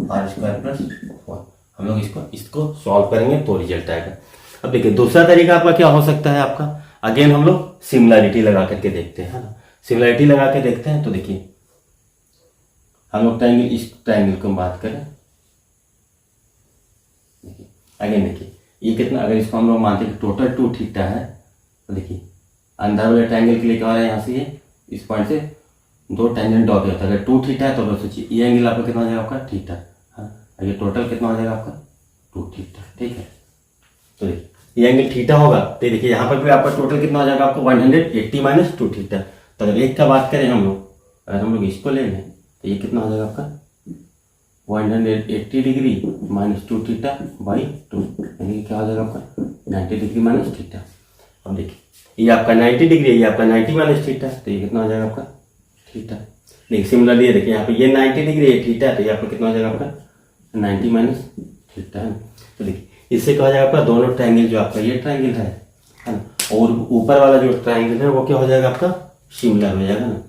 1/r²+4। हम लोग इसको सॉल्व करेंगे तो रिजल्ट आएगा। अब देखिए दूसरा तरीका आपका क्या हो सकता है आपका, अगेन हम लोग सिमिलरिटी लगा करके देखते हैं, है ना। सिमिलरिटी लगा के देखते हैं तो देखिए हम लोग ट्रायंगल, इस ट्रायंगल को बात करें, देखिए अगेन देखिए ये कितना, अगर इसको हम लोग मानते हैं कि टोटल 2 थीटा है, तो देखिए अंदर वाले ट्रायंगल के लिए क्या हो रहा है, यहाँ से ये इस पॉइंट से 2 टेंजेंट डॉट होता है। अगर 2 थीटा है तो सोचिए ये एंगल आपका कितना हो जाएगा आपका थीटा, हाँ। ये टोटल कितना हो जाएगा आपका 2 थीटा, ठीक है। तो देखिए ये एंगल थीटा होगा, तो देखिए यहाँ पर भी आपका टोटल कितना हो जाएगा आपको 180 - 2 थीटा। तो अगर एक का बात करें हम लोग, अगर हम लोग इसको ले लें तो ये कितना हो जाएगा आपका 180 डिग्री - 2 थीटा बाई 2, यानी क्या हो जाएगा आपका 90 डिग्री - थीटा। अब देखिए ये आपका 90 डिग्री है, ये आपका 90 - थीटा, तो ये कितना हो जाएगा आपका थीटा। देखिए सिमिलरली ये देखिए यहाँ पे ये 90 डिग्री है थीटा, तो ये आपका कितना हो जाएगा आपका 90 - थीटा है। तो देखिए इससे क्या हो जाएगा आपका दोनों ट्रायंगल, जो आपका ये ट्रायंगल है ना, और ऊपर वाला जो ट्रायंगल है वो क्या हो जाएगा आपका सिमिलर हो जाएगा ना।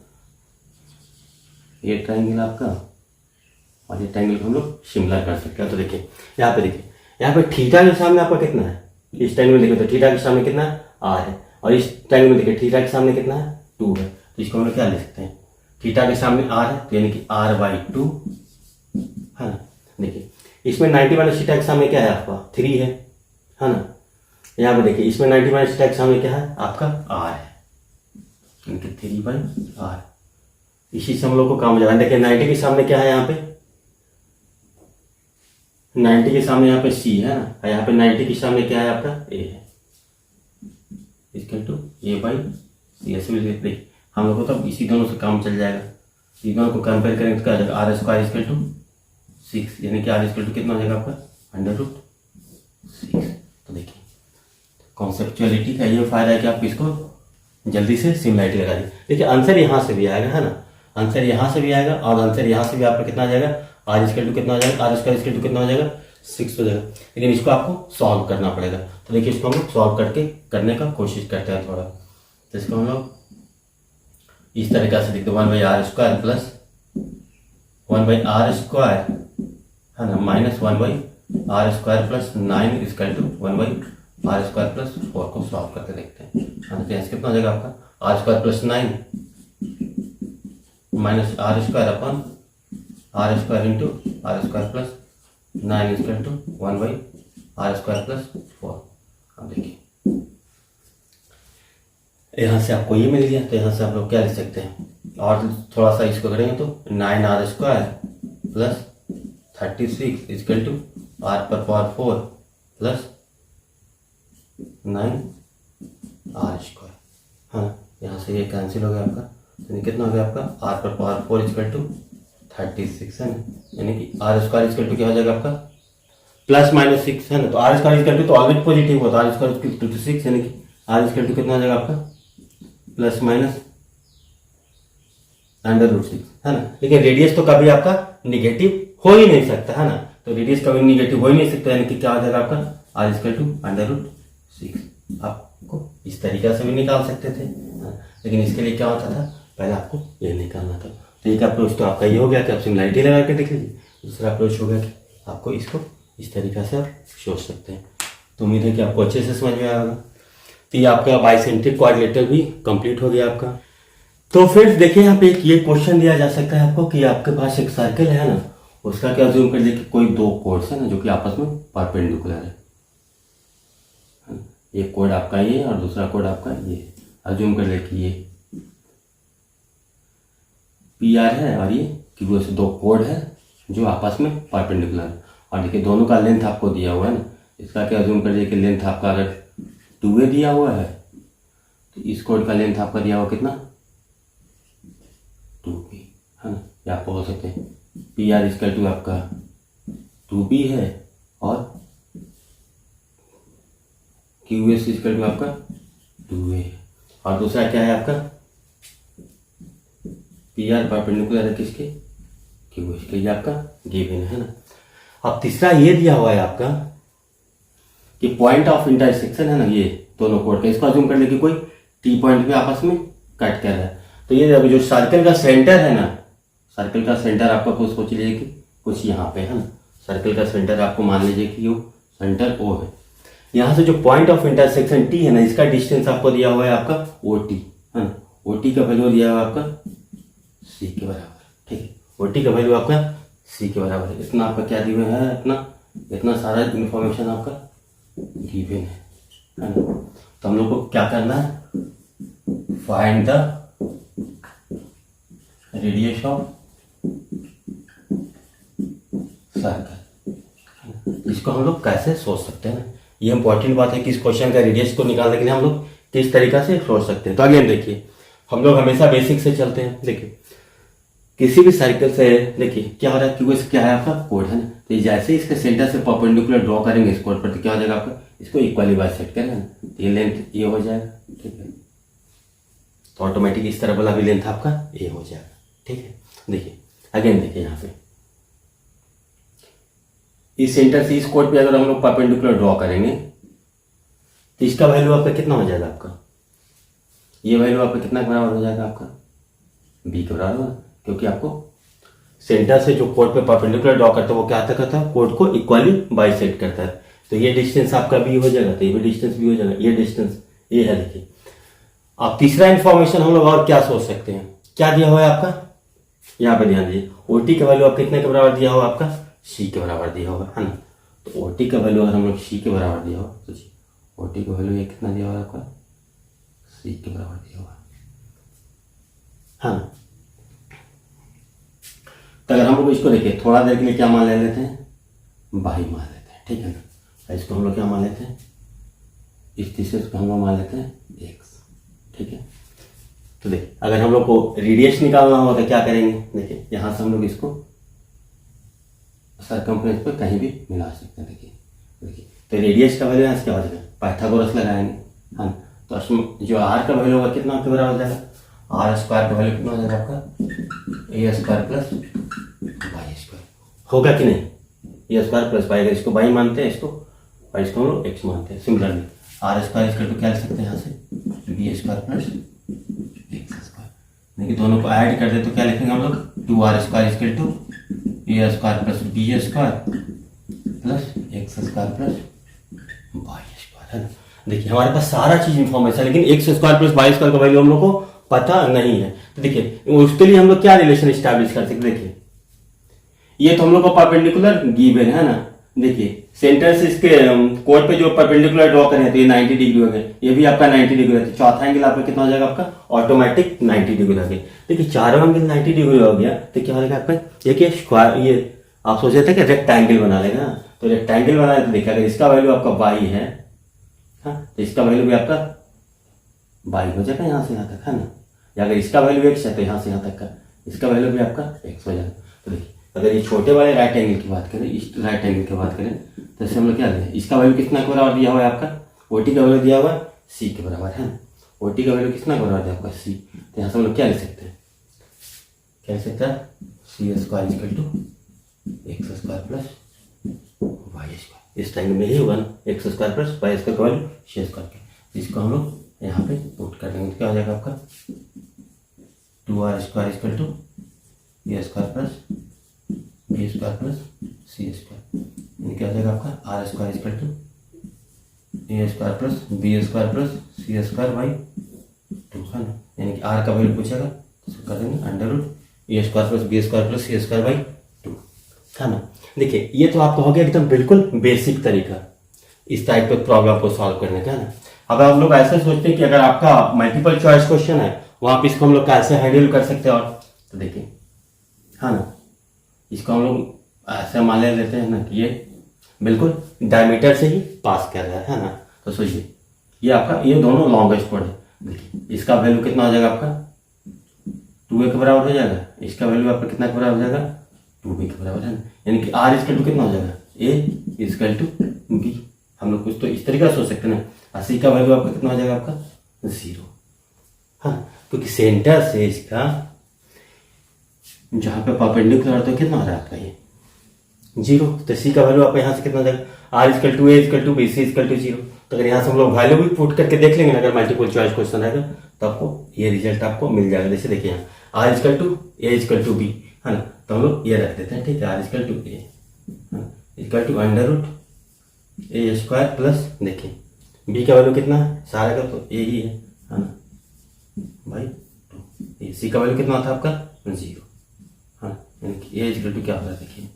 ये ट्रायंगल आपका और ये ट्रायंगल को हम लोग सिमिलर कर सकते हैं। तो देखिए यहाँ पे थीटा के सामने आपका कितना है, इस ट्रायंगल में देखिए तो थीटा के सामने कितना है r है, और इस ट्रायंगल में देखिए थीटा के सामने कितना है 2 है। तो इसको हम लोग क्या लिख सकते हैं, थीटा के सामने r है तो यानी कि r/2 है ना। देखिए इसमें 90 - थीटा के सामने क्या है आपका 3 है ना। यहाँ पे देखिए इसमें 90 - थीटा के सामने क्या है आपका r है, यानी कि 3/r। इसी से हम लोग को काम हो जाएगा। देखिए 90 के सामने क्या है, यहाँ पे 90 के सामने यहाँ पे c है ना, और यहाँ पे 90 के सामने क्या है आपका a है, इक्वल टू a/c। ऐसे भी देखिए हम लोग को तब इसी दोनों से काम चल जाएगा। इस दोनों को कंपेयर करेंगे तो क्या आ जाएगा r² = 6, यानी कि r कितना हो जाएगा आपका √6। तो देखिए कॉन्सेप्चुअलिटी का ये फायदा है कि आप इसको जल्दी से सिमिलरिटी लगा दी। देखिए आंसर यहाँ से भी आएगा, है ना, आंसर यहाँ से भी आएगा और आंसर यहाँ से भी आपका कितना आ जाएगा r² कितना हो जाएगा, r² कितना हो जाएगा 6 हो जाएगा। लेकिन इसको आपको सॉल्व करना पड़ेगा। तो देखिए इसको हम लोग सॉल्व करने का कोशिश करते हैं थोड़ा। तो इसको हम लोग इस तरीके से देखते हैं 1/r² + 1/r² है ना, -1/r² + 9 = 1/r² + 4 को सॉल्व करके देखते हैं। हाँ, तो कितना हो जाएगा आपका r² + 9 - r² / r² × r² + 9 = 1/r² + 4। अब देखिए यहाँ से आपको ये मिल गया, तो यहाँ से आप लोग क्या लिख सकते हैं, और थोड़ा सा इसको करेंगे तो 9r² + 36 = r⁴ + 9r²। हाँ, यहाँ से ये कैंसिल हो गया आपका, तो कितना हो गया आपका r⁴ = 36 है ना, यानी कि r² क्या हो जाएगा आपका ±6 है ना। तो r² तो ऑलरेडी पॉजिटिव होता है, r² = 6, यानी कि r² कितना हो जाएगा आपका ±√6 है ना। लेकिन रेडियस तो कभी आपका निगेटिव हो ही नहीं सकता, है ना। तो रेडियस कभी निगेटिव हो ही नहीं सकता, यानी कि क्या हो जाएगा आपका r √6। आपको इस तरीके से भी निकाल सकते थे, लेकिन इसके लिए क्या होता था, पहले आपको ये निकालना था। तो एक अप्रोच तो आपका ये हो गया कि आप सिमिलरिटी लगा के देख लीजिए। दूसरा अप्रोच हो गया कि आपको इसको इस तरीके से आप सोच सकते हैं। तो उम्मीद है कि आपको अच्छे से समझ में आया होगा। तो ये आपका बाइसेंट्रिक क्वाड्रिलेटरल भी कंप्लीट हो गया आपका। तो फ्रेंड्स देखिए यहाँ पे एक ये क्वेश्चन दिया जा सकता है आपको कि आपके पास एक सर्कल है ना, उसका क्या अज्यूम कर लीजिए कोई 2 कोड्स है ना जो कि आपस में परपेंडिकुलर है। एक कोड आपका ये और दूसरा कोड आपका ये, अज्यूम कर ले कि ये PR है और ये क्यू, से 2 कोड है जो आपस में परपेंडिकुलर है। और देखिए दोनों का लेंथ आपको दिया हुआ है ना, इसका क्या अज्यूम कर लीजिए कि लेंथ आपका अगर 2a दिया हुआ है तो इस कोड का लेंथ आपका दिया हुआ कितना 2b है ना। या आपको बोल सकते हैं पी आर इक्वल टू आपका 2b है और क्यू एस इक्वल टू आपका 2a है। और दूसरा क्या है आपका पी आर परपेंडिकुलर है किसके, क्यू एस के, ये आपका गिवन है ना। अब तीसरा ये दिया हुआ है आपका कि पॉइंट ऑफ इंटरसेक्शन है ना, ये दोनों कोड का, इसको अज्यूम कर ले कि कोई टी पॉइंट पे आपस में कट कर रहा है। तो ये जो सर्कल का सेंटर है ना, सर्कल का सेंटर आपका कुछ सोच लीजिए कि कुछ यहाँ पे है ना, सर्कल का सेंटर आपको मान लीजिए कि वो सेंटर ओ है। यहाँ से जो पॉइंट ऑफ इंटरसेक्शन टी है ना, इसका डिस्टेंस आपको दिया हुआ है आपका ओ टी है ना, ओ टी का वैल्यू दिया हुआ है आपका सी के बराबर, ठीक है, ओ टी का वैल्यू आपका सी के बराबर है। इतना आपका क्या दिया है, इतना सारा इंफॉर्मेशन आपका गिवन है ना। तो हम लोग को क्या करना है, find the radius of circle. इसको हम लोग कैसे सोच सकते हैं ना, ये इंपॉर्टेंट बात है कि इस क्वेश्चन का रेडियस को निकालने के लिए हम लोग किस तरीका से सोच सकते हैं। तो अगेन देखिए, हम लोग हमेशा बेसिक से चलते हैं। देखिए किसी भी सर्कल से देखिए क्या हो रहा है, क्योंकि क्या है आपका कोड है ना, तो जैसे इसके सेंटर से परपेंडिकुलर ड्रॉ करेंगे इस कोड पर, तो क्या हो जाएगा आपका, इसको इक्वली बाइसेक्ट करेंगे ना, ये लेंथ ये हो जाएगा, ठीक है, तो ऑटोमेटिक इस तरह वाला भी लेंथ आपका ये हो जाएगा, ठीक है। देखिए अगेन देखिए यहाँ पे इस सेंटर से इस कोड पे अगर हम लोग परपेंडिकुलर ड्रॉ करेंगे तो इसका वैल्यू आपका कितना हो जाएगा, आपका ये वैल्यू आपका कितना बराबर हो जाएगा, आपका बी के बराबर, क्योंकि आपको सेंटर से जो कोड पे परपेंडिकुलर ड्रॉ करता है वो क्या करता है, कोड को इक्वली बाइसेक्ट करता है। तो ये डिस्टेंस आपका बी हो जाएगा, तो ये भी डिस्टेंस बी हो जाएगा, ये डिस्टेंस ये है। देखिए अब तीसरा इंफॉर्मेशन हम लोग और क्या सोच सकते हैं, क्या दिया हुआ है आपका, यहाँ पे ध्यान दीजिए, ओटी का वैल्यू आप कितने के बराबर दिया होगा, आपका सी के बराबर दिया होगा है ना। तो ओटी का वैल्यू अगर हम लोग सी के बराबर दिया होगा तो ओटी का वैल्यू ये कितना दिया होगा, आपका सी के बराबर दिया होगा है ना। तो अगर हम लोग इसको देखिए थोड़ा देर के लिए क्या मान ले लेते हैं, वाई मान लेते हैं, ठीक है ना। इसको हम लोग क्या मान लेते हैं, इस तीसरे को हम लोग मान लेते हैं एक्स, ठीक है। तो देखिए अगर हम लोग को रेडियस निकालना हो तो क्या करेंगे, देखिए यहाँ से हम लोग इसको सरकमफ्रेंस पर कहीं भी मिला सकते हैं। देखिए तो रेडियस का वैल्यू यहाँ से क्या हो जाएगा, पाइथागोरस लगाएंगे हाँ, तो उसमें जो आर का वैल्यू होगा कितना के बराबर हो जाएगा, आर स्क्वायर का वैल्यू कितना हो जाएगा आपका ए स्क्वायर प्लस वाई स्क्वायर, होगा कि नहीं, ए स्क्वायर प्लस वाई, अगर इसको वाई मानते हैं इसको और इसको हम लोग एक्स मानते हैं। सिमिलरली आर स्क्वायर इसका तो क्या लिख सकते हैं यहाँ से B square plus X square, देखिए दोनों को ऐड कर दे तो क्या लिखेंगे हम लोग, 2r square equal to A square plus B square plus X square plus Y square है ना। देखिए हमारे पास सारा चीज इंफॉर्मेशन, लेकिन X square plus Y square का वैल्यू हम लोग को पता नहीं है। तो देखिए उसके लिए हम लोग क्या रिलेशन स्टैब्लिश कर सकते हैं, देखिए ये तो हम लोग को परपेंडिकुलर गिवन है ना। देखिए सेंटर से इसके कोड पे जो परपेंडिकुलर ड्रॉ करें तो ये 90 डिग्री हो गए, ये भी आपका 90 डिग्री है, तो चौथा एंगल आपका कितना हो जाएगा, आपका ऑटोमेटिक 90 डिग्री हो गया। देखिए चारों एंगल 90 डिग्री हो गया तो क्या हो जाएगा आपका, ये स्क्वायर, ये आप सोच रहे थे कि रेक्टेंगल बना लेगा, तो रेक्टेंगल बना तो देखिए अगर इसका वैल्यू आपका वाई है हाँ, तो इसका वैल्यू भी आपका वाई हो जाएगा यहाँ से यहाँ तक है ना, या अगर इसका वैल्यू एक्स है तो यहाँ से यहाँ तक का इसका वैल्यू भी आपका एक्स हो जाएगा। तो देखिए अगर ये छोटे वाले राइट एंगल की बात करें, इस राइट एंगल की बात करें तो इससे हम लोग क्या लें, इसका वैल्यू कितना के बराबर दिया हुआ है, आपका ओटी का वैल्यू दिया हुआ है सी के बराबर है ना, ओटी का वैल्यू कितना के बराबर दिया आपका सी, तो यहाँ से हम लोग क्या लिख सकते हैं, क्या लिख सकते हैं C square equal to X square plus Y square, इस टाइम में ही होगा ना, X square plus Y square का वैल्यू सी स्क्वायर के, इसको हम लोग यहाँ पे पुट कर देंगे तो क्या हो जाएगा आपका 2r square equal to A square plus B square plus C square, यानी क्या हो जाएगा आपका R square equal to A square plus B square plus C square by 2 है ना, यानी कि आर का वैल्यू पूछेगा तो कर देंगे under root A square plus B square plus C square by 2 है ना। देखिए ये तो आपका हो गया एकदम बिल्कुल बेसिक तरीका इस टाइप के प्रॉब्लम को सॉल्व करने का है ना। अब आप लोग ऐसे सोचते हैं कि अगर आपका मल्टीपल चॉइस क्वेश्चन है वहां पे इसको हम लोग कैसे हैंडल कर सकते हैं, और तो देखिए हाँ ना, इसको हम लोग ऐसे मान लेते हैं ना कि ये बिल्कुल डायमीटर से ही पास कर रहा है ना। तो सोचिए ये आपका ये दोनों लॉन्गेस्ट कोड है, देखिए इसका वैल्यू कितना हो जाएगा आपका 2a के बराबर हो जाएगा, इसका वैल्यू आपका कितना के बराबर हो जाएगा, 2b के बराबर है ना। यानी कि r इक्वल टू कितना हो जाएगा, a इक्वल टू b। हम लोग कुछ तो इस तरीके से सोच सकते हैं ना। 80 का वैल्यू आपका कितना हो जाएगा, आपका 0। हाँ, क्योंकि सेंटर से इसका जहाँ पे परपेंडिकुलर तो कितना हो रहा है आपका ये 0। तो सी का वैल्यू आपका यहाँ से कितना हो जाएगा, r equal to a equal to b, C equal to 0। तो अगर यहाँ से हम लोग वैल्यू भी पुट करके देख लेंगे ना, अगर मल्टीपल चॉइस क्वेश्चन रहेगा तो आपको ये रिजल्ट आपको मिल जाएगा। जैसे देखिए यहाँ r equal to a equal to b है ना, तो हम लोग ये रख देते हैं, ठीक है। r equal to a equal to under root a square plus, देखिए b का वैल्यू कितना है सारा का, तो a ही है ना भाई 2। सी का वैल्यू कितना था आपका 0। हाँ, यानी कि a इक्वल टू क्या हो रहा है, देखिए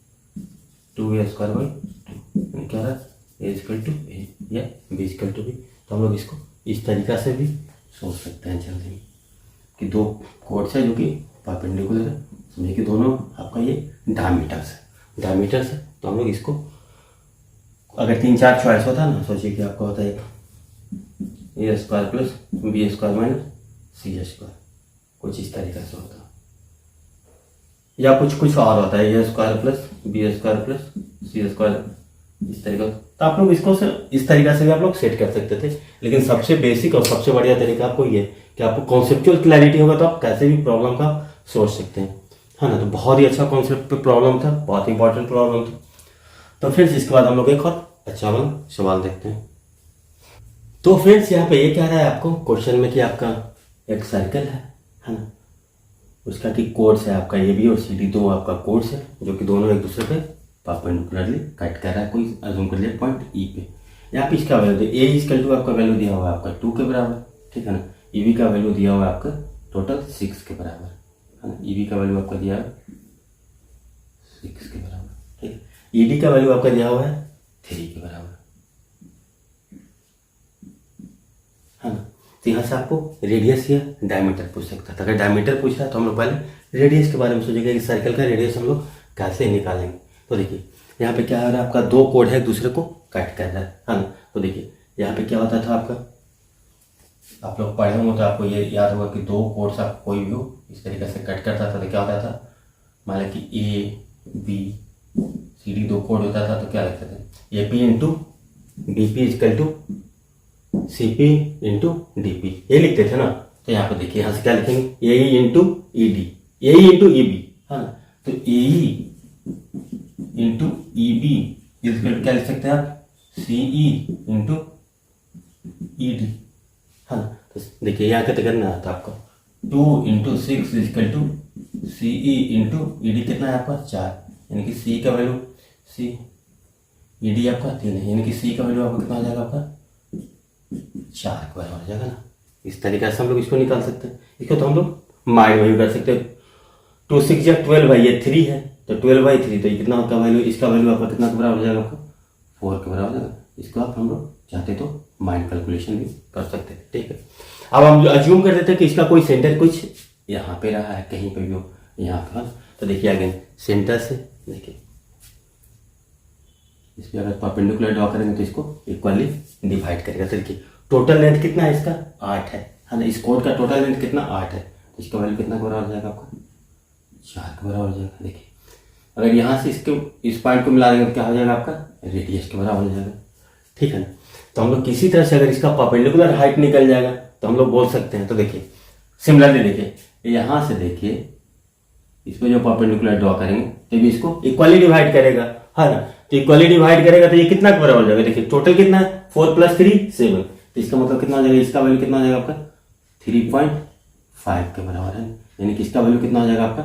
2a स्क्वायर बाई 2, यानी क्या हो रहा है a इक्वल टू a या b इक्वल टू b। तो हम लोग इसको इस तरीका से भी सोच सकते हैं जल्दी में कि दो कोड्स है जो कि परपेंडिकुलर है, समझिए कि दोनों आपका ये डायमीटर्स है। तो हम लोग इसको अगर 3-4 चॉइस होता ना, सोचिए कि आपका होता है a square plus b square minus c square, कुछ इस तरीके से होता है, या कुछ और होता है a square plus b square plus c square, इस तरीका। तो आप लोग इसको इस तरीका से भी आप लोग सेट कर सकते थे, लेकिन सबसे बेसिक और सबसे बढ़िया तरीका आपको ये कि आपको कॉन्सेप्चुअल क्लैरिटी होगा तो आप कैसे भी प्रॉब्लम का सोच सकते हैं, है ना। तो बहुत ही अच्छा कॉन्सेप्ट पे प्रॉब्लम था, बहुत इंपॉर्टेंट प्रॉब्लम था। तो फ्रेंड्स इसके बाद हम लोग एक और अच्छा वाला सवाल देखते हैं। तो फ्रेंड्स यहाँ पे ये कह रहा है आपको क्वेश्चन में कि आपका एक सर्कल है ना, उसका कि कोड्स है आपका ए बी और सी डी, दो आपका कोड्स है जो कि दोनों एक दूसरे पे परपेंडिकुलरली कट कर रहा है। कोई अज्यूम कर लिया पॉइंट ई पे, यहाँ पे इसका वैल्यू ए इक्वल टू आपका वैल्यू दिया हुआ है आपका 2 के बराबर, ठीक है ना। ई बी का वैल्यू दिया हुआ है आपका टोटल 6 के बराबर, है ना। ई बी का वैल्यू आपका दिया है 6 के बराबर, ठीक है। ई डी का वैल्यू आपका दिया हुआ है 3 के बराबर, है ना। तो यहाँ से आपको रेडियस या डायमीटर पूछ सकता था। अगर डायमीटर पूछ रहा है तो हम लोग पहले रेडियस के बारे में सोचेंगे कि सर्कल का रेडियस हम लोग कैसे निकालेंगे। तो देखिए यहाँ पे क्या हो रहा है, आपका दो कोड है दूसरे को कट कर रहा है ना। तो देखिए यहाँ पे क्या होता था आपका, आप लोग पढ़े होंगे तो आपको ये याद होगा कि दो कोड्स आप कोई भी हो इस तरीके से कट करता था तो क्या होता था, मान लो कि ए बी सी डी दो कोड होता था तो क्या लिखते थे, A P into B P equal to C P into D P, ये लिखते थे ना। तो यहाँ पे देखिए यहाँ से क्या लिखेंगे, A E into E D, A E into E B, है ना। तो A E into E B equal क्या लिख सकते हैं आप, सी ई इंटू ई डी, है ना। तो देखिए यहाँ कितना करना था आपको, 2 into 6 equal to C E into E D, कितना है आपका 4, यानी कि सी का वैल्यू सी, ई डी आपका 3 है, यानी कि सी का वैल्यू आपका कितना हो जाएगा, आपका 4 के बराबर हो जाएगा ना। इस तरीके से हम लोग इसको निकाल सकते हैं। इसको तो हम लोग माइंड में भी कर सकते हैं। 2 6 या 12 भाई ये 3 है तो 12/3, तो ये कितना का वैल्यू, इसका वैल्यू आपका कितना के बराबर हो जाएगा, आपका 4 के बराबर हो जाएगा। इसको आप हम लोग चाहते तो माइंड कैलकुलेशन भी कर सकते हैं, ठीक है। अब हम अज्यूम कर देते हैं कि इसका कोई सेंटर कुछ यहाँ पे रहा है, कहीं पे भी हो यहाँ पे, तो देखिए अगेन सेंटर से देखिए इस पर अगर परपेंडिकुलर ड्रॉ करेंगे तो इसको इक्वली डिवाइड करेगा। तो देखिए टोटल लेंथ कितना है इसका 8 है ना। इस कोड का टोटल लेंथ कितना 8 है, तो इसका वैल्यू कितना बराबर हो जाएगा, आपका 4 के बराबर हो जाएगा। देखिए अगर यहाँ से इसके इस पॉइंट को मिला देंगे तो क्या हो जाएगा, आपका रेडियस के बराबर हो जाएगा, ठीक है ना। तो हम लोग किसी तरह से अगर इसका परपेंडिकुलर हाइट निकल जाएगा तो हम लोग बोल सकते हैं। तो देखिए सिमिलरली देखिए यहाँ से देखिए इस पर जो परपेंडिकुलर ड्रॉ करेंगे तो भी इसको इक्वली डिवाइड करेगा, है ना। तो इक्वली डिवाइड करेगा तो ये कितना के बराबर हो जाएगा, देखिए टोटल कितना है 4 + 3 7, तो इसका मतलब कितना हो जाएगा, इसका वैल्यू कितना हो जाएगा आपका 3.5 के बराबर है, यानी कि इसका वैल्यू कितना हो जाएगा आपका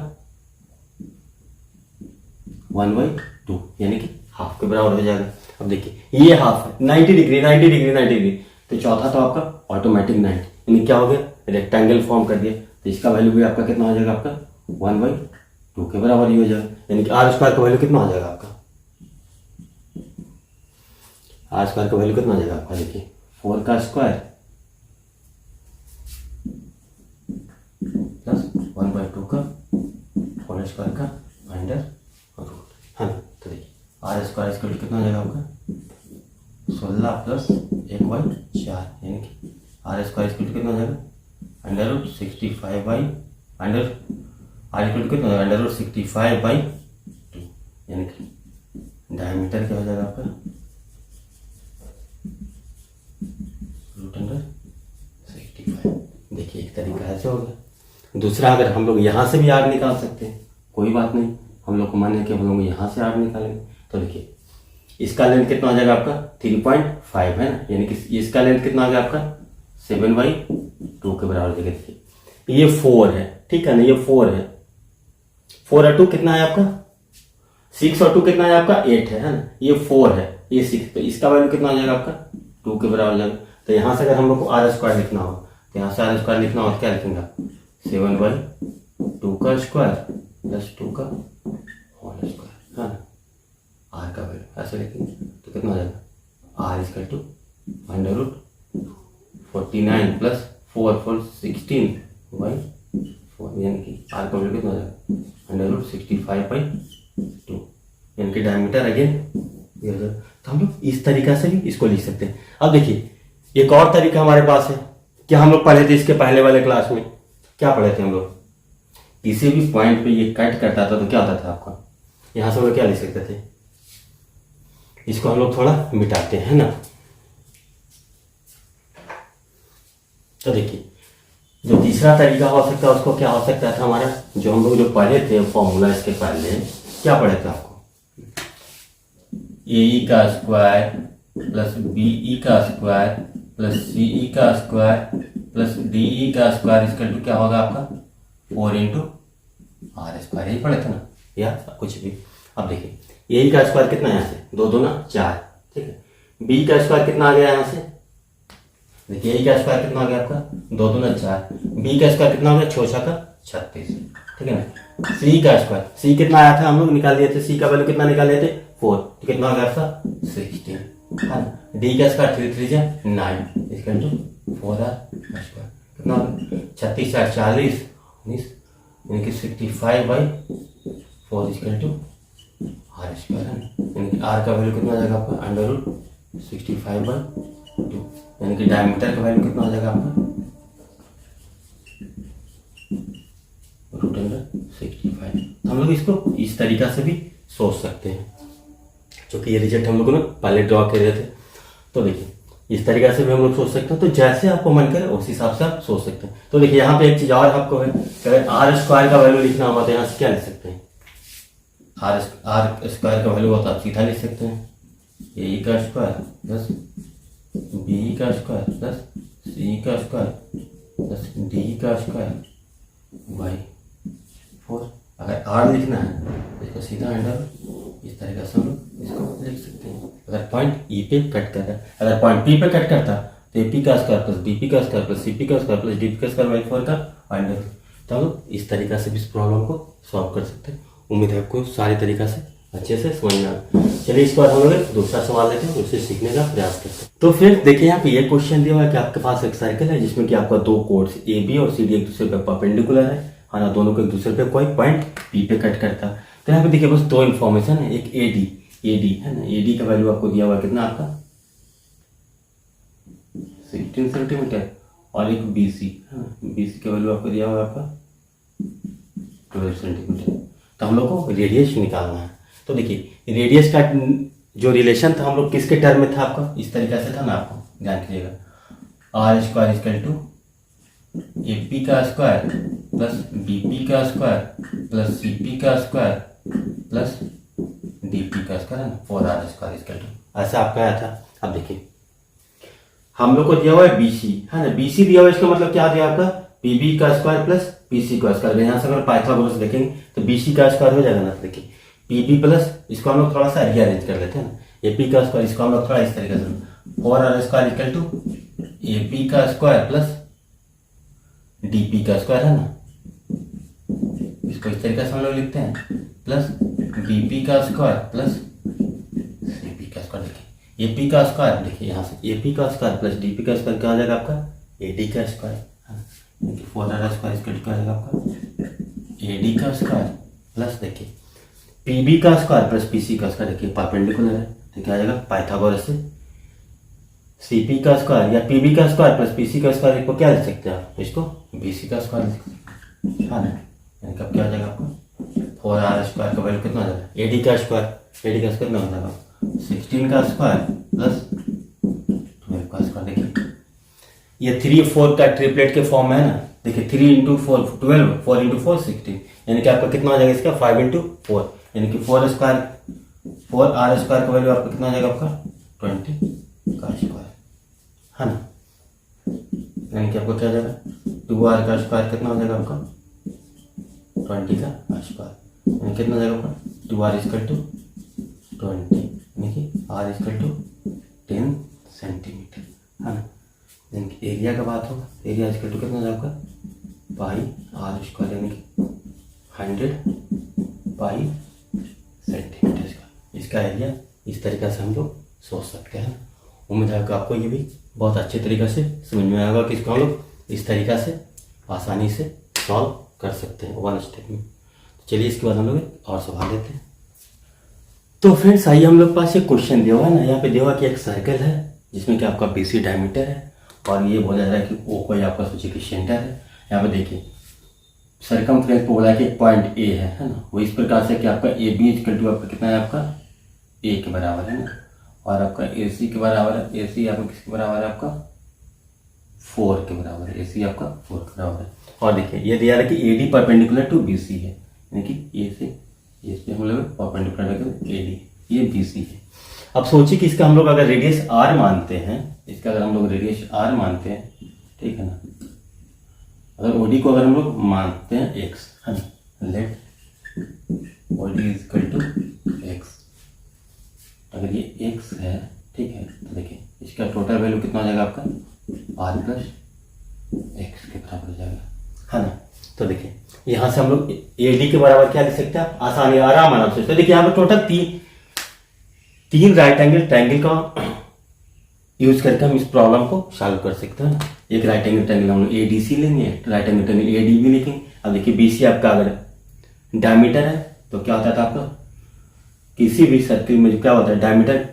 1/2, यानी कि हाफ के बराबर हो जाएगा। अब देखिए ये हाफ है 90 डिग्री 90 डिग्री 90 डिग्री, तो चौथा तो आपका ऑटोमेटिक 90, यानी क्या हो गया रेक्टेंगल फॉर्म कर दिया। तो इसका वैल्यू भी आपका कितना हो जाएगा, आपका 1/2 के बराबर ही हो जाएगा, यानी कि आर स्क्वायर का वैल्यू कितना हो जाएगा आपका, आर स्क्वायर का वैल्यू कितना हो जाएगा आपका, देखिए 4 का स्क्वायर प्लस 1/2 का होल स्क्वायर का अंडर रूट, है ना। तो देखिए आर स्क्वायर इसका कितना हो जाएगा आपका 16 + 1/4, यानी कि आर स्क्वायर इसका कितना हो जाएगा under root 65 by under R equal to कितना अंडर रूट 65/2, यानी कि डायमीटर क्या हो जाएगा आपका √65। देखिए एक तरीका ऐसे हो गया। दूसरा, अगर हम लोग यहाँ से भी आर निकाल सकते हैं, कोई बात नहीं, हम लोग को माने कि हम लोग यहाँ से आर निकालेंगे। तो देखिए इसका लेंथ कितना हो जाएगा आपका 3.5 है ना, यानी कि इसका लेंथ कितना आ गया आपका 7/2 के बराबर। देखिए देखिए ये 4 है, ठीक है ना, ये 4 है, 4 और 2 कितना है आपका 6 और 2 कितना है आपका 8 है ना, ये 4 है, ये 6, तो इसका वैल्यू कितना आ जाएगा आपका 2 के बराबर हो जाएगा। तो यहाँ से अगर हम लोग को आर स्क्वायर लिखना हो, तो यहाँ से आर स्क्वायर लिखना हो तो क्या लिखेंगे 7/2 का स्क्वायर प्लस 2 का होल स्क्वायर है ना, आर का वैल्यू ऐसे लिखेंगे तो कितना हो जाएगा R equal to under root 49 plus 4 16/4, यानी कि आर का वैल्यू कितना हो जाएगा अंडर रूट 65/2, यानी कि डायमीटर अगेन ये हो जाएगा। तो हम लोग इस तरीका से भी इसको लिख सकते हैं। अब देखिए एक और तरीका हमारे पास है, क्या हम लोग पढ़े थे इसके पहले वाले क्लास में, क्या पढ़े थे हम लोग, किसी भी पॉइंट पे ये कट करता था तो क्या होता था आपका, यहां से हम लोग क्या लिख सकते थे, इसको हम लोग थोड़ा मिटाते हैं ना। तो देखिए जो तीसरा तरीका हो सकता है उसको क्या हो सकता था हमारा, जो हम लोग जो पढ़े थे फॉर्मूला इसके पहले क्या पढ़े थे आपको, ए का स्क्वायर प्लस बी का स्क्वायर प्लस सी का स्क्वायर प्लस डी का स्क्वायर इसका क्या होगा आपका 4 × r², यही पढ़े थे ना, या कुछ भी। अब देखिए ए का स्क्वायर कितना है यहाँ से 2 2 4, ठीक है, बी का स्क्वायर कितना आ गया यहाँ से, देखिए ए का स्क्वायर कितना आ गया आपका 2 2 4, बी का स्क्वायर कितना हो गया 6 6 36, ठीक है ना। सी का स्क्वायर, सी कितना आया था हम लोग निकाल दिए थे, सी का वैल्यू कितना निकाल लिए थे 4, तो कितना हो गया आपका 16 है ना। डी का स्क्वायर 3 3 9 इसका टू 4r स्क्वायर कितना 36 4 40 19, यानी कि 65/4 इसका टू r स्क्वायर है, यानी कि r का वैल्यू कितना आ जाएगा आपका अंडर रूट 65/2, यानी कि डायमीटर का वैल्यू कितना आ जाएगा आपका √65। हम लोग इसको इस तरीका से भी सोच सकते हैं, क्योंकि ये रिजल्ट हम लोगों ने पहले ड्रॉ कर रहे थे। तो देखिए इस तरीका से भी हम लोग सोच सकते हैं, तो जैसे आपको मन करे उस हिसाब से आप सोच सकते हैं। तो देखिए यहाँ पे एक चीज और आपको है, अगर आर स्क्वायर का वैल्यू लिखना होगा तो यहाँ से क्या लिख सकते हैं, आर स्क्वायर का वैल्यू होता है आप सीधा लिख सकते हैं ए का स्क्वायर प्लस बी का स्क्वायर प्लस सी का स्क्वायर प्लस डी का स्क्वायर बाई 4। अगर आर लिखना है तो इसको सीधा अंडर इस तरीके से हम लोग इसको लिख सकते हैं। अगर पॉइंट ई पे कट करता है, अगर पॉइंट पी पे कट करता तो ए पी का स्क्वायर प्लस बी पी का स्क्वायर प्लस सी पी का स्क्वायर प्लस डी पी का स्क्वायर बाई 4 का अंडर। तो हम लोग इस तरीका से भी इस प्रॉब्लम को सॉल्व कर सकते हैं। उम्मीद है आपको सारी तरीका से अच्छे से समझ में आ। चलिए इस बार हम लोग दूसरा सवाल लेते हैं, उसे सीखने का प्रयास करते हैं। तो फिर देखिए यहाँ पे ये क्वेश्चन दिया हुआ है कि आपके पास एक साइकिल है जिसमें कि आपका दो कोर्स ए बी और सी डी एक दूसरे पे परपेंडिकुलर है ना, दोनों को एक दूसरे पे कोई पॉइंट पी पे कट करता है। तो यहाँ पे देखिए बस दो इन्फॉर्मेशन है, एक एडी है ना, एडी का वैल्यू आपको दिया हुआ है कितना आपका 16 सेंटीमीटर और एक बीसी है ना, बीसी का वैल्यू आपको दिया हुआ है आपका 12 सेंटीमीटर। तो हम लोग को रेडियस निकालना है। तो देखिए रेडियस का जो रिलेशन था हम लोग किसके टर्म में था आपका, इस तरीके से था ना, आपको ध्यान कीजिएगा R square equal to A P का स्क्वायर प्लस बी पी का स्क्वायर प्लस सी पी का स्क्वायर प्लस डी पी का स्क्वायर है ना, 4r स्क्वायर इक्वल टू ऐसा आपका आया था। अब देखिए हम लोग को दिया हुआ है बीसी है ना, बीसी दिया हुआ है, इसका मतलब क्या दिया आपका पीबी का स्क्वायर प्लस पीसी का स्क्वायर। यहाँ से अगर पाइथागोरस देखेंगे तो बीसी का स्क्वायर हो जाएगा ना। तो देखिए पीबी प्लस इसको हम लोग थोड़ा सा रीअरेंज कर लेते हैं ना, एपी का स्क्वायर इसको हम लोग थोड़ा इस तरीके से 4r square equal to AP का स्क्वायर प्लस डीपी का स्क्वायर है ना, इसको इस तरीके से हम लोग लिखते हैं प्लस बीपी का स्क्वायर प्लस सीपी का स्क्वायर। देखिए एपी का स्क्वायर, देखिए यहाँ से एपी का स्क्वायर प्लस डीपी का स्क्वायर क्या हो जाएगा आपका एडी का स्क्वायर, 4r स्क्वायर इसका क्या हो जाएगा आपका एडी का स्क्वायर प्लस देखिए पीबी का स्क्वायर प्लस पीसी का स्क्वायर, देखिए परपेंडिकुलर है तो क्या आ जाएगा पाइथागोरस से सीपी का स्क्वायर या पीबी का स्क्वायर प्लस पीसी का स्क्वायर को क्या लिख सकते हैं आप, इसको बीसी का स्क्वायर लिख सकते हैं, हाँ ना। यानी कि अब क्या हो जाएगा आपका 4r² का वैल्यू कितना हो जाएगा, एडी का स्क्वायर कितना हो जाएगा 16 का स्क्वायर प्लस 12 का स्क्वायर। देखिए ये 3 4 का ट्रिपलेट के फॉर्म में है ना, देखिए 3 इंटू 4 12, 4 इंटू 4 16, यानी कि आपका कितना हो जाएगा इसका 5 इंटू 4, यानी कि 4r² का वैल्यू आपका कितना हो जाएगा आपका 20 का स्क्वायर है ना, यानी कि आपको क्या हो जाएगा 2r का स्क्वायर कितना हो जाएगा आपका 20 का स्क्वायर, यानी कितना हो जाएगा आपका 2r इक्वल टू 20, यानी कि r इक्वल टू 10 सेंटीमीटर है ना। यानी कि एरिया का बात होगा, एरिया इक्वल टू कितना हो जाएगा आपका पाई r स्क्वायर, यानी कि 100 पाई सेंटीमीटर का इसका एरिया। इस तरीके से हम लोग सोच सकते हैं। उम्मीद है कि आपको ये भी बहुत अच्छे तरीके से समझ में आएगा कि इसको हम लोग इस तरीक़ा से आसानी से सॉल्व कर सकते हैं 1 स्टेप में। तो चलिए इसके बाद हम लोग एक और सवाल लेते हैं। तो फ्रेंड्स आइए हम लोग पास एक क्वेश्चन दिया हुआ है ना, यहाँ पे दिया हुआ कि एक सर्कल है जिसमें कि आपका BC डायमीटर है और ये बोला जा रहा है कि O कोई आपका सोचिए कि सेंटर है। यहाँ पे देखिए सरकमफ्रेंस पे बोला है कि एक पॉइंट A है ना, वो इस प्रकार से कि आपका AB इक्वल टू आपका कितना है आपका A के बराबर है ना, और आपका AC के बराबर है, AC आपका किसके बराबर है आपका 4 के बराबर है, AC आपका 4 के बराबर है। और देखिए ये दिया है कि AD परपेंडिकुलर टू BC है, यानी कि A से इस पे हम लोग परपेंडिकुलर AD, ये BC है। अब सोचिए कि इसका हम लोग अगर रेडियस R मानते हैं, इसका अगर हम लोग रेडियस R मानते हैं, ठीक है ना, अगर OD को अगर हम लोग मानते हैं x है ना, let OD equal to x, अगर ये x है ठीक है, तो देखिए इसका टोटल वैल्यू कितना हो जाएगा आपका R प्लस x के बराबर हो जाएगा है ना। तो देखिए यहाँ से हम लोग AD के बराबर क्या लिख सकते हैं, आसानी आराम से सोचते हैं। देखिए यहाँ पर टोटल तीन राइट एंगल ट्रायंगल का यूज करके हम इस प्रॉब्लम को सॉल्व कर सकते हैं। एक राइट एंगल ट्रायंगल हम लोग ADC लेंगे, राइट एंगल ट्रायंगल ADB लिखेंगे। अब देखिए BC आपका अगर डायमीटर है तो क्या होता था आपका, किसी भी सर्किल में क्या होता है डायमीटर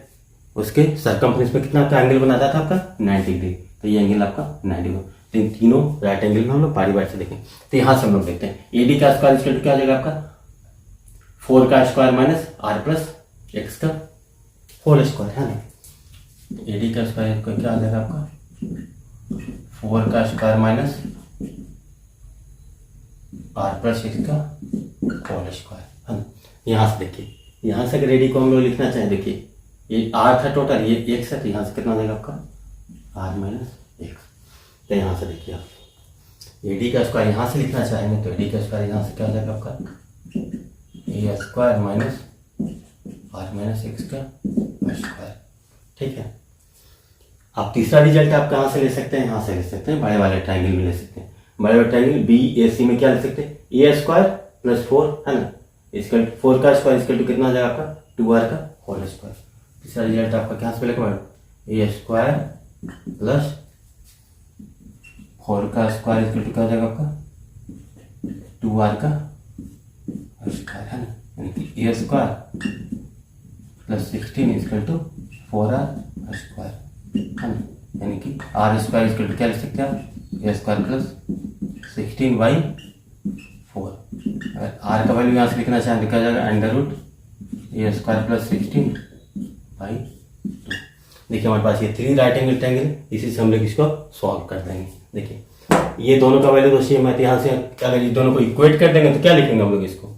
उसके सरकमफ्रेंस में कितना का एंगल बनाता था आपका 90 डिग्री, तो ये एंगल आपका 90 डिग्री। तो इन तीनों राइट एंगल में हम लोग बारी बारी से देखें। तो यहाँ से हम लोग देखते हैं AD का स्क्वायर इक्वल टू क्या हो जाएगा आपका 4 का square minus R plus x का होल स्क्वायर है ना। AD का स्क्वायर क्या आ जाएगा आपका 4 का square minus R plus x का होल स्क्वायर है ना। यहाँ से देखिए, यहाँ से अगर AD को हम लोग लिखना चाहें, देखिए ये R था टोटल, ये x है, तो यहाँ से कितना आ जाएगा आपका R माइनस x। तो यहाँ से देखिए आप AD का स्क्वायर यहाँ से लिखना चाहेंगे तो AD का स्क्वायर यहाँ से क्या आ जाएगा आपका A square minus R minus x का स्क्वायर, ठीक है। आप तीसरा रिजल्ट आप कहाँ से ले सकते हैं, यहाँ से ले सकते हैं, बड़े वाले ट्रायंगल में ले सकते हैं। बड़े वाले ट्रायंगल BAC में क्या ले सकते हैं A स्क्वायर प्लस 4 है ना, इसका 4 का स्क्वायर इसका टू कितना आ जाएगा आपका 2R का होल स्क्वायर। तीसरा रिजल्ट आपका क्या से मिलेगा A स्क्वायर प्लस 4 का स्क्वायर इसका टू क्या हो जाएगा आपका 2R का स्क्वायर है ना, यानी कि A square plus 16 equal to 4R square है ना, यानी कि R स्क्वायर इक्वल टू क्या लिख सकते हैं आप A स्क्वायर प्लस 16/4। अगर R का वैल्यू यहाँ से लिखना चाहें लिखा जाएगा under root A square plus 16/2। देखिए हमारे पास ये 3 राइट एंगल ट्रायंगल, इसी से हम लोग इसको सॉल्व कर देंगे। देखिए ये दोनों का वैल्यू तो सेम है, तो यहाँ से अगर ये दोनों को इक्वेट कर देंगे तो क्या लिखेंगे हम लोग इसको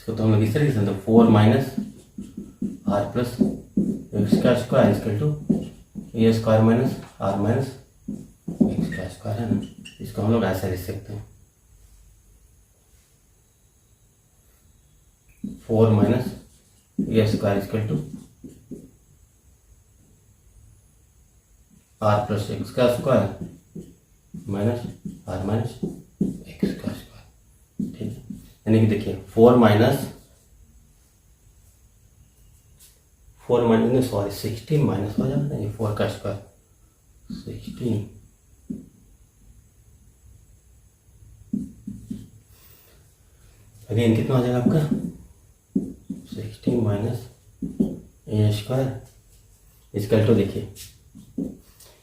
तो हम लोग इस तरीके से 4 माइनस R प्लस x का square equal to A square minus R minus x का स्क्वायर है ना। इसको हम लोग ऐसा लिख सकते हैं 4 minus A square equal to R plus x का square minus R minus x का स्क्वायर, ठीक है। यानी कि देखिए 4 माइनस 16 माइनस हो जाता है ये 4 का स्क्वायर 16 अगेन कितना हो जाएगा आपका 16 minus A square equal to देखिए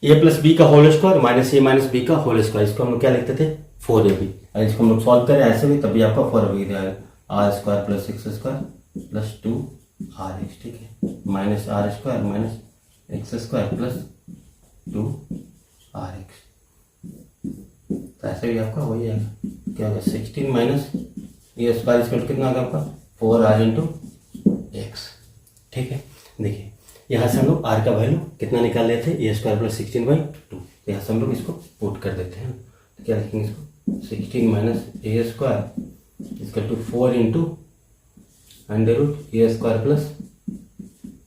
A प्लस बी का whole square minus A minus B का होल स्क्वायर, इसको हम लोग क्या लिखते थे 4ab। अगर इसको हम लोग सॉल्व करें ऐसे भी तब भी आपका 4ab आएगा, R square plus X square plus 2rx, ठीक है, minus R square minus X square plus 2rx। तो ऐसे भी आपका वही आएगा, क्या होगा 16 माइनस ए स्क्वायर इसका कितना होगा आपका 4r इंटू एक्स, ठीक है। देखिए यहाँ से हम लोग r का वैल्यू कितना निकाल लेते हैं, ए स्क्वायर प्लस 16/2, यहाँ से हम लोग इसको पुट कर देते हैं। तो क्या लिखेंगे इसको 16 माइनस ए स्क्वायर इसका two 4 into under root A square plus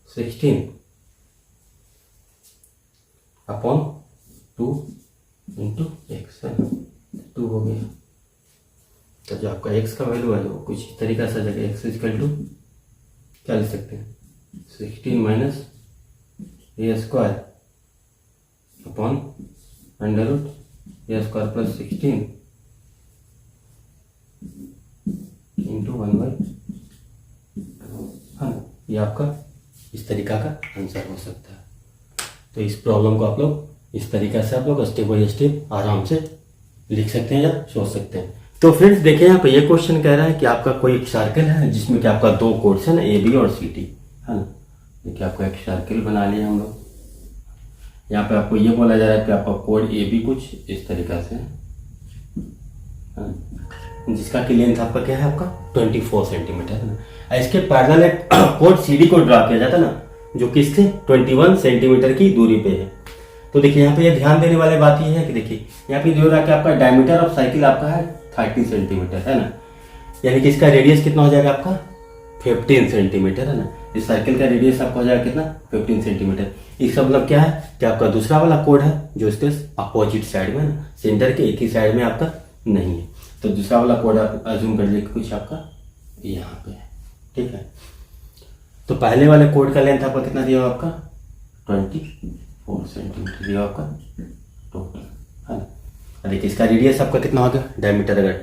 16 upon 2 into X, है ना, 2 हो गया। तो जो आपका x का वैल्यू है वो कुछ इस तरीका से जगह x इक्वल टू क्या लिख सकते हैं 16 minus A square upon under root A square plus 16 into 1/, हाँ, ये आपका इस तरीका का आंसर हो सकता है। तो इस प्रॉब्लम को आप लोग इस तरीका से आप लोग स्टेप बाय स्टेप आराम से लिख सकते हैं या सोच सकते हैं। तो फ्रेंड्स देखिए यहाँ पे ये क्वेश्चन कह रहा है कि आपका कोई एक सर्कल है जिसमें कि आपका दो कोड्स है ना, ए बी और सी डी, है ना। देखिए आपको एक सर्कल बना लिया हम लोग। यहाँ पे आपको ये बोला जा रहा है कि आपका कोड ए बी कुछ इस तरीका से है, जिसका की लेंथ आपका क्या है आपका 24 सेंटीमीटर है ना। इसके पैरेलल एक कोड सी डी को ड्रा किया जाता है ना, जो कि इससे 21 सेंटीमीटर की दूरी पे है। तो देखिए यहाँ पे ये ध्यान देने वाली बात ये है कि देखिए यहाँ पे जो रहा कि आपका डायमीटर ऑफ साइकिल आपका है 30 सेंटीमीटर, है ना, यानी कि इसका रेडियस कितना हो जाएगा आपका 15 सेंटीमीटर, है ना। इस सर्किल का रेडियस आपका हो जाएगा कितना 15 सेंटीमीटर। इसका मतलब क्या है कि आपका दूसरा वाला कोड है जो इसके अपोजिट साइड में ना, सेंटर के एक ही साइड में आपका नहीं है। तो दूसरा वाला कोड आप अज्यूम कर लीजिए कुछ आपका यहाँ पे है, ठीक है। तो पहले वाले कोड का लेंथ आपका कितना दिया हुआ आपका 24 सेंटीमीटर दिया आपका टोटल, है ना। देखिए इसका रेडियस आपका कितना हो गया, डायमीटर अगर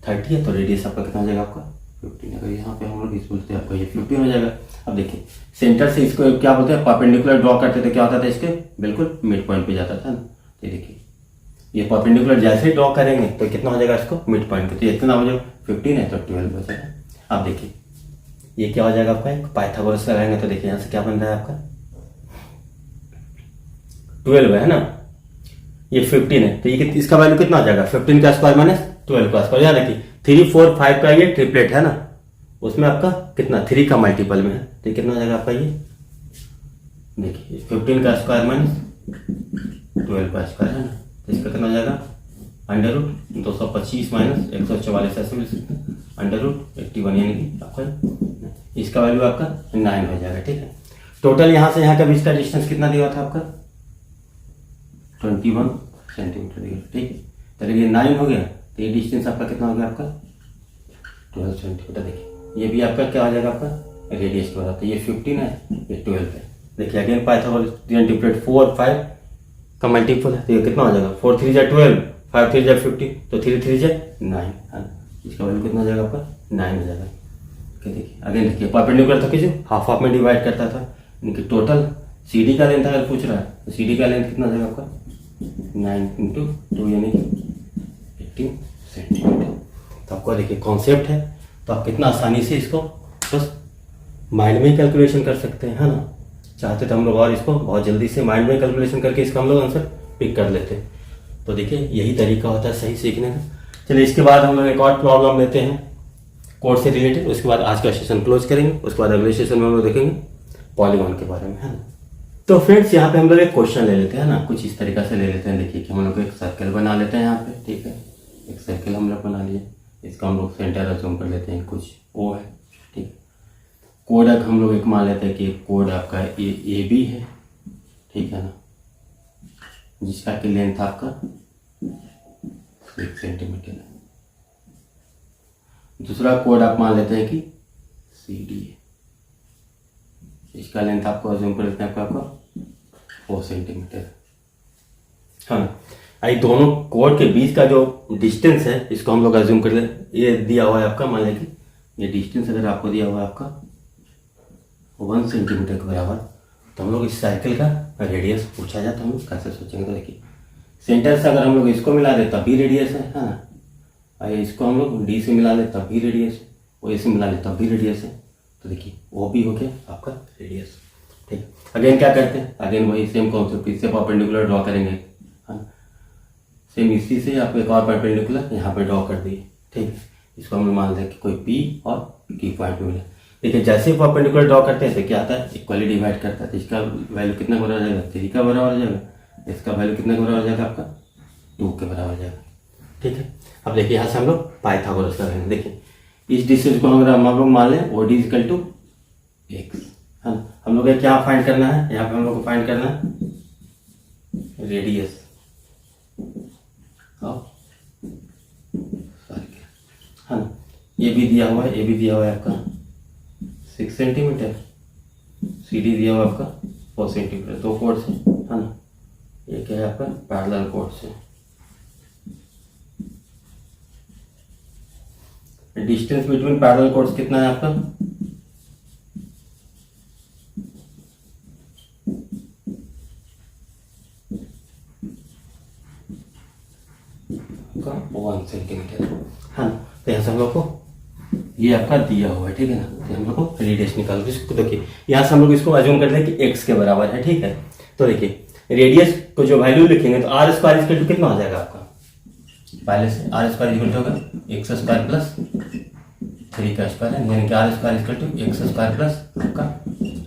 30 है तो रेडियस आपका कितना हो जाएगा आपका 15। अगर यहाँ पे हम लोग इस बोलते हैं आपका ये 15 हो जाएगा। अब देखिए सेंटर से इसको क्या बोलते हैं परपेंडिकुलर ड्रॉ करते थे, क्या होता था इसके बिल्कुल मिड पॉइंट पे जाता था ना। तो देखिए ये परपेंडिकुलर जैसे ही ड्रॉ करेंगे तो कितना हो जाएगा इसको मिड पॉइंट पे, तो इतना हो जाएगा 15 है तो 12 हो जाएगा। अब देखिए ये क्या हो जाएगा आपका एक पाइथागोरस लगाएंगे तो देखिए यहाँ से क्या बन रहा है आपका 12 है ना, ये 15 है तो ये इसका वैल्यू कितना हो जाएगा 15 का स्क्वायर माइनस 12 का स्क्वायर। याद रखिए 3 4 5 का ये ट्रिपलेट है ना, उसमें आपका कितना 3 का मल्टीपल में है तो कितना हो जाएगा आपका ये देखिए 15 का स्क्वायर माइनस 12 का स्क्वायर, है ना। तो इसका कितना हो जाएगा अंडर रूट 225 माइनस 144 ऐसे मिल सकते हैं अंडर रूट 81, यानी कि आपका इसका वैल्यू आपका 9 हो जाएगा, ठीक है। टोटल यहाँ से यहाँ का बीच का डिस्टेंस कितना दिया था आपका 21 सेंटीमीटर दिया, ठीक है। तो ये 9 हो गया तो ये डिस्टेंस आपका कितना हो गया आपका 12 सेंटीमीटर। देखिए ये भी आपका क्या हो जाएगा आपका रेडियस के बाद, तो ये 15 है ये 12 है। देखिए अगेन पाइथागोरस ट्रिपलेट 4 5 का मल्टीपल है तो ये कितना हो जाएगा 4 3 जा 12 5 3 जा 15 तो 3 3 जा 9, है। इसका वैल्यू कितना हो जाएगा आपका 9 हो जाएगा। देखिए अगेन देखिए परपेंडिकुलर था कि जो हाफ हाफ में डिवाइड करता था, यानी कि टोटल सी डी का लेंथ अगर पूछ रहा है तो सी डी का लेंथ कितना हो जाएगा आपका 9 इंटू 2 यानी कि 18 सेंटीमीटर। तो आपको देखिए कॉन्सेप्ट है तो आप कितना आसानी से इसको बस माइंड में कैलकुलेशन कर सकते हैं, है ना। चाहते तो हम लोग और इसको बहुत जल्दी से माइंड में कैलकुलेशन करके इसका हम लोग आंसर पिक कर लेते हैं। तो देखिए यही तरीका होता है सही सीखने का। चलिए इसके बाद हम लोग एक और प्रॉब्लम लेते हैं कोड से रिलेटेड, उसके बाद आज का सेशन क्लोज करेंगे। उसके बाद अगले सेशन में हम लोग देखेंगे पॉलीगॉन के बारे में, है ना। तो फ्रेंड्स यहाँ पे हम लोग एक क्वेश्चन ले लेते हैं ना, कुछ इस तरीका से ले लेते हैं। देखिए कि हम लोग एक सर्कल बना लेते हैं यहाँ पे, ठीक है। एक सर्कल हम लोग बना लिए, इसका हम लोग सेंटर अज्यूम कर लेते हैं कुछ ओ है, ठीक है। कोड हम लोग एक मान लेते हैं कि कोड आपका ए बी है, ठीक है ना, जिसका कि लेंथ आपका 6 सेंटीमीटर है। दूसरा कोड आप मान लेते हैं कि सी डी है, इसका लेंथ आपको अज्यूम कर लेते हैं आपका 4 सेंटीमीटर, हाँ। आई दोनों कोड के बीच का जो डिस्टेंस है इसको हम लोग अज्यूम कर ले, ये दिया हुआ है आपका, मान लें कि ये डिस्टेंस अगर आपको दिया हुआ है आपका 1 सेंटीमीटर के बराबर, तो हम लोग इस सर्कल का रेडियस पूछा जाता है, हम लोग कैसे सोचेंगे। तो देखिए सेंटर से अगर हम लोग इसको मिला दे तब भी रेडियस है ना, और इसको हम लोग डी से मिला ले तब भी रेडियस है, और ए से मिला ले तब भी रेडियस है। तो देखिए वो भी हो गया आपका रेडियस। ठीक, अगेन क्या करते हैं, अगेन वही सेम कॉन्सेप्ट, इससे परपेंडिकुलर ड्रॉ करेंगे, है ना। सेम इसी से आपको एक और परपेंडिकुलर यहाँ पे ड्रॉ कर दिए। ठीक, इसको हम मान लें कि कोई पी और की पॉइंट मिले। देखिए जैसे परपेंडिकुलर ड्रॉ करते हैं तो क्या आता है, इक्वली डिवाइड करता है। तो इसका वैल्यू कितना बराबर हो जाएगा, 3 का बराबर हो जाएगा, इसका वैल्यू कितना बराबर हो जाएगा आपका 2 के बराबर हो जाएगा। ठीक है, अब देखिए यहाँ से हम लोग पाइथागोरस करेंगे। देखिए इस डिस्टेंस को अगर हम लोग मान लें OD इक्वल टू एक्स, है ना। हम लोग क्या फाइंड करना है, यहाँ पे हम लोग को फाइंड करना है रेडियस ऑफ सर्किल, है ना। ये भी दिया हुआ है, ये भी दिया हुआ है आपका 6 सेंटीमीटर, CD दिया हुआ है आपका 4 सेंटीमीटर, 2 कोर्स है ना। ये क्या है आपका पैरेलल कोर्स है। डिस्टेंस बिटवीन पैरेलल कोर्स कितना है आपका, आपका 1 सेंटीमीटर, है ना। तो यहाँ से हम लोग को ये आपका दिया हुआ है, ठीक है ना। तो हम लोग को रेडियस निकाल के इसको देखिए, यहाँ से हम लोग इसको अज्यूम कर लें कि x के बराबर है। ठीक है, तो देखिए रेडियस को जो वैल्यू लिखेंगे तो आर स्क्वायर इक्वल टू कितना हो जाएगा आपका, पहले से आर स्क्वायर इक्वल टू होगा एक्स स्क्वायर प्लस 3 का स्क्वायर है, यानी कि R square equal to X square plus आपका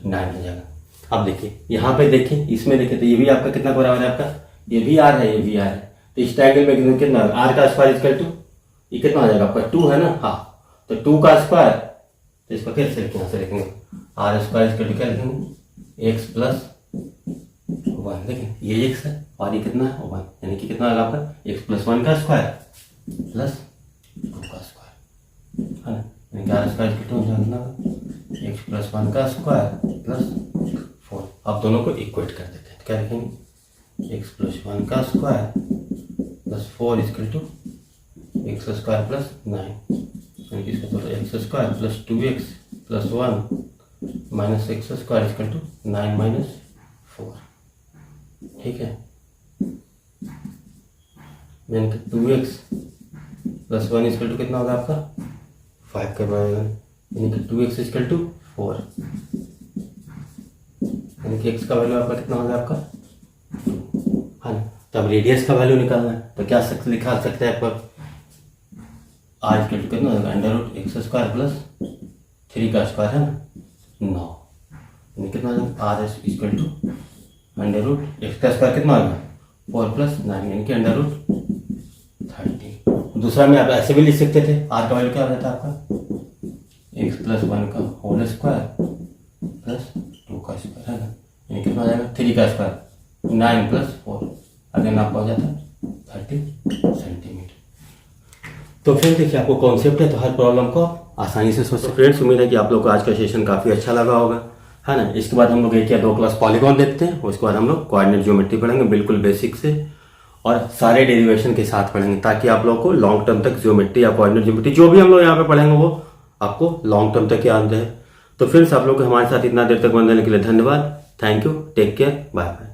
9 हो जाएगा। अब देखिए यहाँ पे देखिए, इसमें देखिए तो ये भी आपका कितना बराबर है, आपका ये भी आर है, ये भी आर है। तो इस ट्रायंगल में कितना आर का स्क्वायर इक्वल टू ये कितना हो जाएगा आपका 2 है ना। हाँ, तो 2 का स्क्वायर, तो इसको कैसे लिखेंगे, यहाँ से लिखेंगे आर स्क्वायर इक्वल टू क्या लिखेंगे एक्स प्लस 1। देखिए ये एक्स है और ये कितना है 1, यानी कि कितना होगा आपका एक्स प्लस 1 का स्क्वायर प्लस 2 का स्क्वायर, है ना। यानी कि आर स्क्वायर इक्वल टू कितना एक्स प्लस 1 का स्क्वायर प्लस 4। अब दोनों को इक्वेट कर देते हैं, तो क्या लिखेंगे एक्स प्लस 1 का square plus 4 equal to X square plus 9, यानी कि इसका तो X square plus 2x plus 1 minus X square equal to 9 minus 4। ठीक है, यानी कि 2x प्लस 1 इक्वल टू कितना होगा आपका 5 के बराबर, यानी कि 2x इक्वल टू 4, यानी कि x का वैल्यू आपका कितना होगा आपका 2, है ना। तब रेडियस का वैल्यू निकालना है, तो क्या लिखा सकते हैं आपका आर इक्वल टू कितना होगा under root X square plus 3 का स्क्वायर है ना 9, यानी कितना होगा R S equal to under root X का स्क्वायर कितना होगा 4 प्लस 9, यानी कि अंडर रूट 30। दूसरा में आप ऐसे भी लिख सकते थे, आर का वैल्यू क्या रहता है आपका एक्स प्लस 1 का होल स्क्वायर प्लस 2 का स्क्वायर, है ना। यानी कितना हो जाएगा 3 का स्क्वायर 9 प्लस 4, अगेन आपका हो जाता है 30 सेंटीमीटर। तो फ्रेंड्स देखिए आपको कॉन्सेप्ट है, तो हर प्रॉब्लम को आसानी से सोच सकते। फ्रेंड्स उम्मीद है कि आप लोग को आज का सेशन काफ़ी अच्छा लगा होगा, है ना। इसके बाद हम लोग 1 या 2 क्लास पॉलीगॉन देखते हैं, उसके बाद हम लोग कोऑर्डिनेट ज्योमेट्री पढ़ेंगे बिल्कुल बेसिक से, और सारे डेरिवेशन के साथ पढ़ेंगे, ताकि आप लोग को लॉन्ग टर्म तक ज्योमेट्री या कोऑर्डिनेट ज्योमेट्री जो भी हम लोग यहाँ पे पढ़ेंगे वो आपको लॉन्ग टर्म तक याद रहे। तो फ्रेंड्स आप लोग को हमारे साथ इतना देर तक बने रहने के लिए धन्यवाद। Thank you, take care, bye bye.